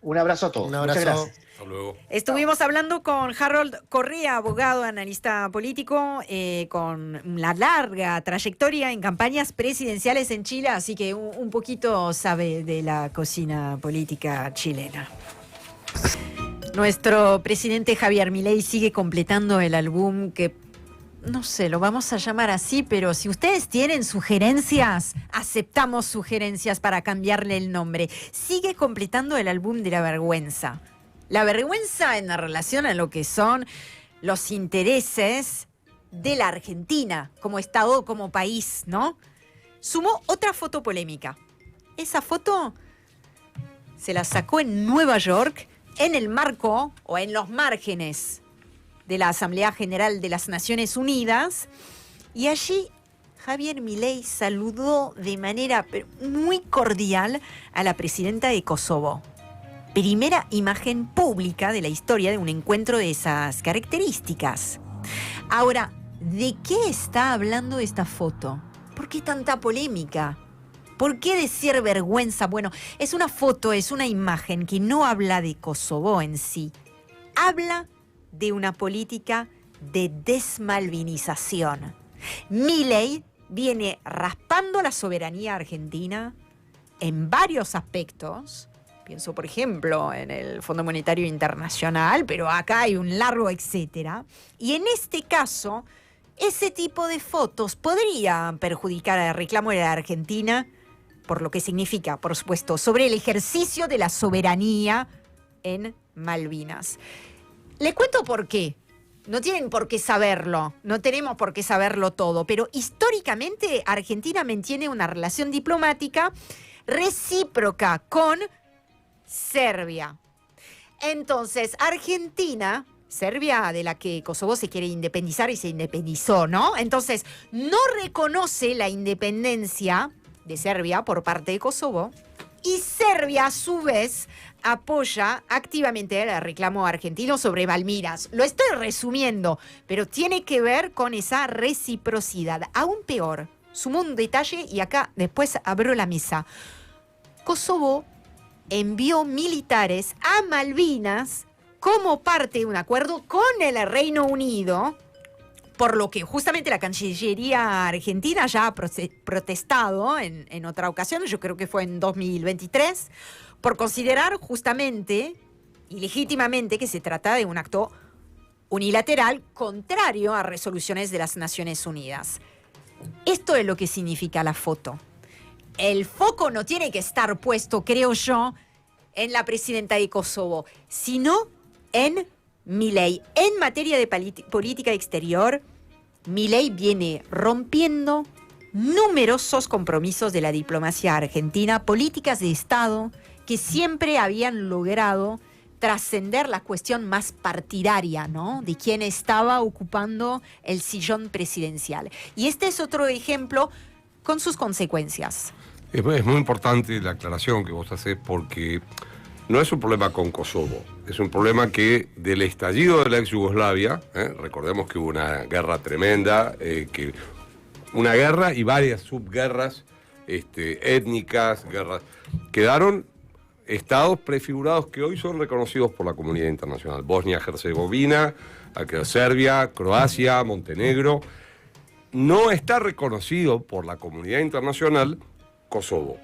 Un abrazo a todos. Un abrazo. Muchas gracias. Hasta luego. Estuvimos hablando con Harold Correa, abogado, analista político, con la larga trayectoria en campañas presidenciales en Chile, así que un poquito sabe de la cocina política chilena. Nuestro presidente Javier Milei sigue completando el álbum que, no sé, lo vamos a llamar así, pero si ustedes tienen sugerencias, aceptamos sugerencias para cambiarle el nombre. Sigue completando el álbum de la vergüenza. La vergüenza en relación a lo que son los intereses de la Argentina como Estado, como país, ¿no? Sumó otra foto polémica. Esa foto se la sacó en Nueva York, en el marco o en los márgenes de la Asamblea General de las Naciones Unidas, y allí Javier Milei saludó de manera muy cordial a la presidenta de Kosovo. Primera imagen pública de la historia de un encuentro de esas características. Ahora, ¿de qué está hablando esta foto? ¿Por qué tanta polémica? ¿Por qué decir vergüenza? Bueno, es una foto, es una imagen que no habla de Kosovo en sí. Habla de una política de desmalvinización. Milei viene raspando la soberanía argentina en varios aspectos. Pienso, por ejemplo, en el Fondo Monetario Internacional, pero acá hay un largo etcétera. Y en este caso, ese tipo de fotos podrían perjudicar al reclamo de la Argentina, por lo que significa, por supuesto, sobre el ejercicio de la soberanía en Malvinas. Le cuento por qué. No tienen por qué saberlo, no tenemos por qué saberlo todo, pero históricamente Argentina mantiene una relación diplomática recíproca con Serbia. Entonces, Argentina, Serbia de la que Kosovo se quiere independizar y se independizó, ¿no? Entonces, no reconoce la independencia de Serbia por parte de Kosovo, y Serbia, a su vez, apoya activamente el reclamo argentino sobre Malvinas. Lo estoy resumiendo, pero tiene que ver con esa reciprocidad. Aún peor, sumo un detalle y acá después abro la mesa. Kosovo envió militares a Malvinas como parte de un acuerdo con el Reino Unido, por lo que justamente la Cancillería argentina ya ha protestado en otra ocasión, yo creo que fue en 2023, por considerar justamente y legítimamente que se trata de un acto unilateral contrario a resoluciones de las Naciones Unidas. Esto es lo que significa la foto. El foco no tiene que estar puesto, creo yo, en la presidenta de Kosovo, sino en Milei. En materia de política exterior, Milei viene rompiendo numerosos compromisos de la diplomacia argentina, políticas de Estado que siempre habían logrado trascender la cuestión más partidaria, ¿no?, de quién estaba ocupando el sillón presidencial. Y este es otro ejemplo con sus consecuencias. Es muy importante la aclaración que vos hacés, porque no es un problema con Kosovo, es un problema que del estallido de la ex Yugoslavia, recordemos que hubo una guerra tremenda, una guerra y varias subguerras étnicas, guerras, quedaron estados prefigurados que hoy son reconocidos por la comunidad internacional. Bosnia-Herzegovina, Serbia, Croacia, Montenegro. No está reconocido por la comunidad internacional Kosovo,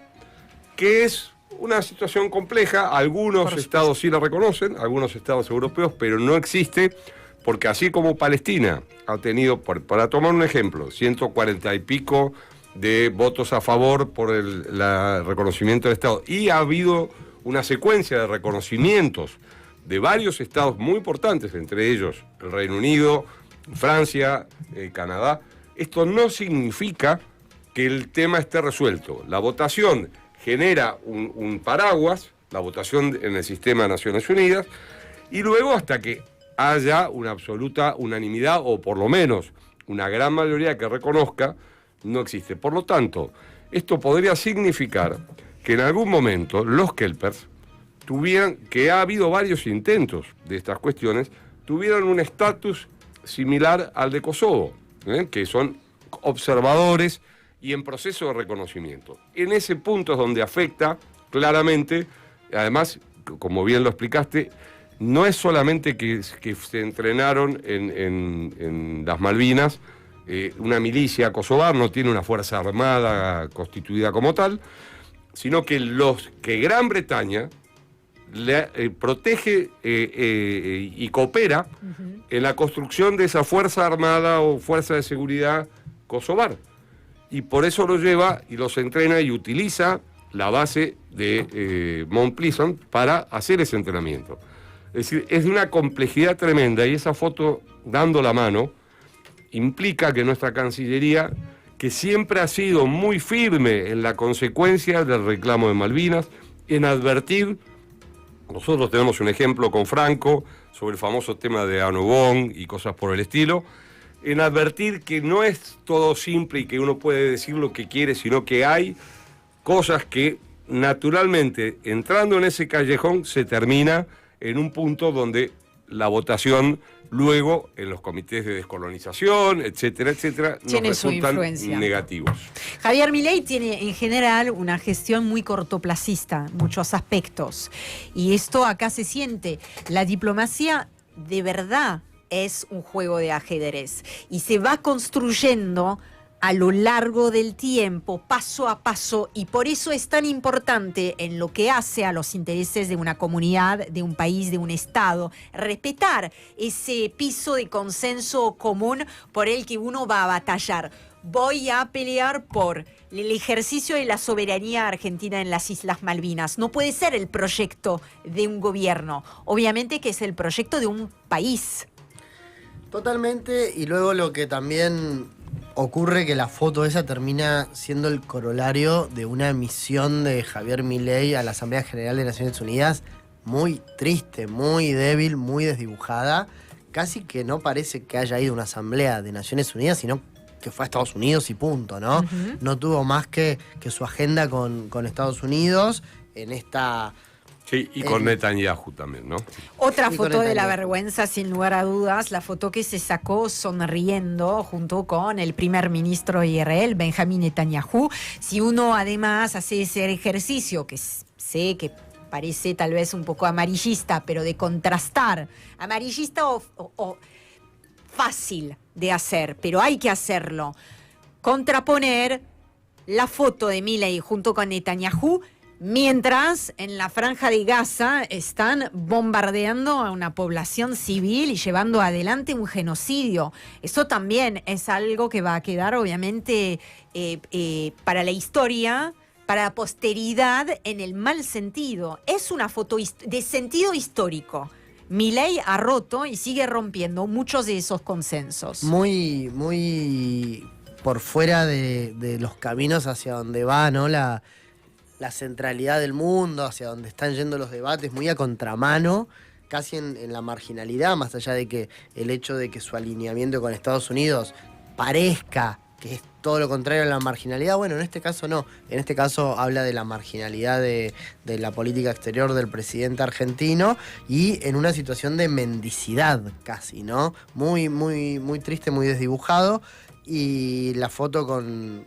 que es una situación compleja. Algunos estados sí la reconocen, algunos estados europeos, pero no existe, porque así como Palestina ha tenido, para tomar un ejemplo, 140 y pico de votos a favor por el reconocimiento del Estado, y ha habido una secuencia de reconocimientos de varios estados muy importantes, entre ellos el Reino Unido, Francia, Canadá. Esto no significa que el tema esté resuelto. La votación genera un paraguas, la votación en el sistema de Naciones Unidas, y luego hasta que haya una absoluta unanimidad, o por lo menos una gran mayoría que reconozca, no existe. Por lo tanto, esto podría significar que en algún momento los kelpers tuvieran, que ha habido varios intentos de estas cuestiones, tuvieran un estatus similar al de Kosovo, que son observadores y en proceso de reconocimiento. En ese punto es donde afecta claramente, además, como bien lo explicaste, no es solamente que se entrenaron en las Malvinas, una milicia kosovar no tiene una fuerza armada constituida como tal, sino que Gran Bretaña protege y coopera en la construcción de esa fuerza armada o fuerza de seguridad kosovar. Y por eso lo lleva y los entrena y utiliza la base de Mount Pleasant para hacer ese entrenamiento. Es decir, es de una complejidad tremenda, y esa foto dando la mano implica que nuestra Cancillería, que siempre ha sido muy firme en la consecuencia del reclamo de Malvinas, en advertir. Nosotros tenemos un ejemplo con Franco sobre el famoso tema de Anubón y cosas por el estilo, en advertir que no es todo simple y que uno puede decir lo que quiere, sino que hay cosas que naturalmente, entrando en ese callejón, se termina en un punto donde la votación luego en los comités de descolonización, etcétera, etcétera, nos Tiene su resultan influencia. negativos. Javier Milei tiene en general una gestión muy cortoplacista en muchos aspectos. Y esto acá se siente. La diplomacia de verdad es un juego de ajedrez. Y se va construyendo a lo largo del tiempo, paso a paso, y por eso es tan importante en lo que hace a los intereses de una comunidad, de un país, de un Estado, respetar ese piso de consenso común por el que uno va a batallar. Voy a pelear por el ejercicio de la soberanía argentina en las Islas Malvinas. No puede ser el proyecto de un gobierno, obviamente que es el proyecto de un país. Totalmente, y luego lo que también ocurre que la foto esa termina siendo el corolario de una misión de Javier Milei a la Asamblea General de Naciones Unidas muy triste, muy débil, muy desdibujada. Casi que no parece que haya ido a una Asamblea de Naciones Unidas, sino que fue a Estados Unidos y punto, ¿no? Uh-huh. No tuvo más que su agenda con Estados Unidos en esta... Sí, y con Netanyahu también, ¿no? Otra Y con foto de la Netanyahu. vergüenza, sin lugar a dudas, la foto que se sacó sonriendo junto con el primer ministro de Israel, Benjamín Netanyahu. Si uno además hace ese ejercicio, que sé que parece tal vez un poco amarillista, pero de contrastar, amarillista o fácil de hacer, pero hay que hacerlo, contraponer la foto de Milei junto con Netanyahu, mientras en la franja de Gaza están bombardeando a una población civil y llevando adelante un genocidio. Eso también es algo que va a quedar obviamente para la historia, para la posteridad en el mal sentido. Es una foto de sentido histórico. Milei ha roto y sigue rompiendo muchos de esos consensos. Muy, muy por fuera de los caminos hacia donde va, ¿no? La centralidad del mundo, hacia donde están yendo los debates, muy a contramano, casi en la marginalidad, más allá de que el hecho de que su alineamiento con Estados Unidos parezca que es todo lo contrario a la marginalidad, bueno, en este caso no. En este caso habla de la marginalidad de la política exterior del presidente argentino y en una situación de mendicidad casi, ¿no? Muy, muy, muy triste, muy desdibujado. Y la foto con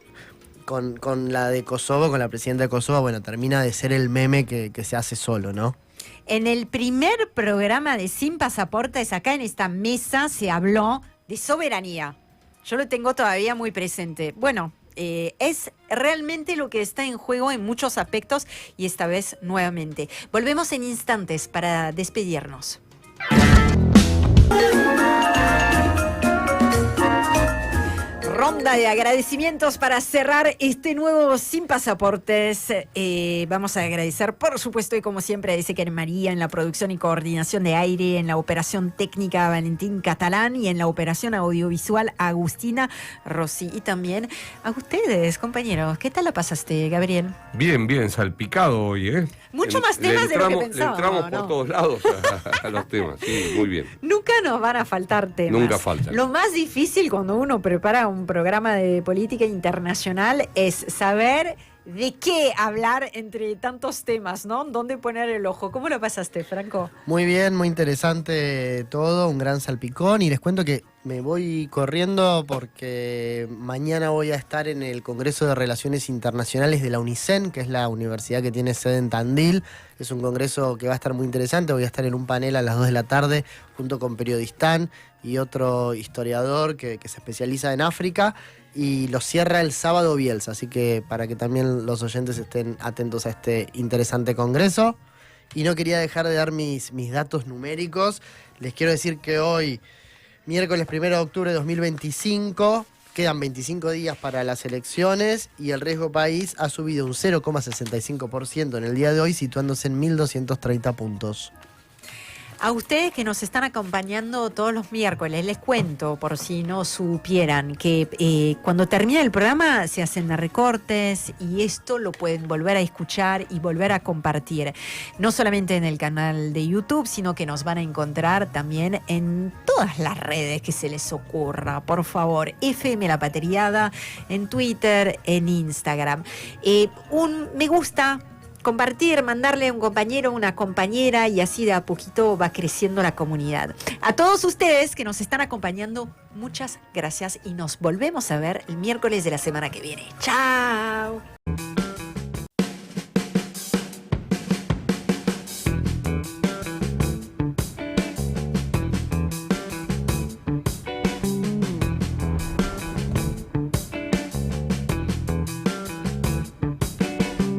la de Kosovo, con la presidenta de Kosovo, bueno, termina de ser el meme que se hace solo, ¿no? En el primer programa de Sin Pasaportes, acá en esta mesa, se habló de soberanía. Yo lo tengo todavía muy presente. Bueno, es realmente lo que está en juego en muchos aspectos y esta vez nuevamente. Volvemos en instantes para despedirnos. Ronda de agradecimientos para cerrar este nuevo Sin Pasaportes. Vamos a agradecer, por supuesto, y como siempre, a Ezequiel María en la producción y coordinación de aire, en la operación técnica a Valentín Catalán y en la operación audiovisual a Agustina Rossi. Y también a ustedes, compañeros. ¿Qué tal la pasaste, Gabriel? Bien, bien, salpicado hoy, ¿eh? Mucho más temas de lo que pensábamos, Le entramos ¿no? por todos lados a los temas, sí, muy bien. Nunca nos van a faltar temas. Nunca faltan. Lo más difícil cuando uno prepara un programa de política internacional es saber de qué hablar entre tantos temas, ¿no? ¿Dónde poner el ojo? ¿Cómo lo pasaste, Franco? Muy bien, muy interesante todo, un gran salpicón. Y les cuento que me voy corriendo porque mañana voy a estar en el Congreso de Relaciones Internacionales de la UNICEN, que es la universidad que tiene sede en Tandil. Es un congreso que va a estar muy interesante. Voy a estar en un panel a las 2 de la tarde junto con Periodistán y otro historiador que se especializa en África. Y lo cierra el sábado Bielsa, así que para que también los oyentes estén atentos a este interesante congreso. Y no quería dejar de dar mis datos numéricos. Les quiero decir que hoy, miércoles 1 de octubre de 2025, quedan 25 días para las elecciones y el riesgo país ha subido un 0,65% en el día de hoy, situándose en 1.230 puntos. A ustedes que nos están acompañando todos los miércoles, les cuento, por si no supieran, que cuando termina el programa se hacen recortes y esto lo pueden volver a escuchar y volver a compartir. No solamente en el canal de YouTube, sino que nos van a encontrar también en todas las redes que se les ocurra. Por favor, FM La Patriada, en Twitter, en Instagram. Un me gusta, compartir, mandarle a un compañero, una compañera, y así de a poquito va creciendo la comunidad. A todos ustedes que nos están acompañando, muchas gracias y nos volvemos a ver el miércoles de la semana que viene. ¡Chao!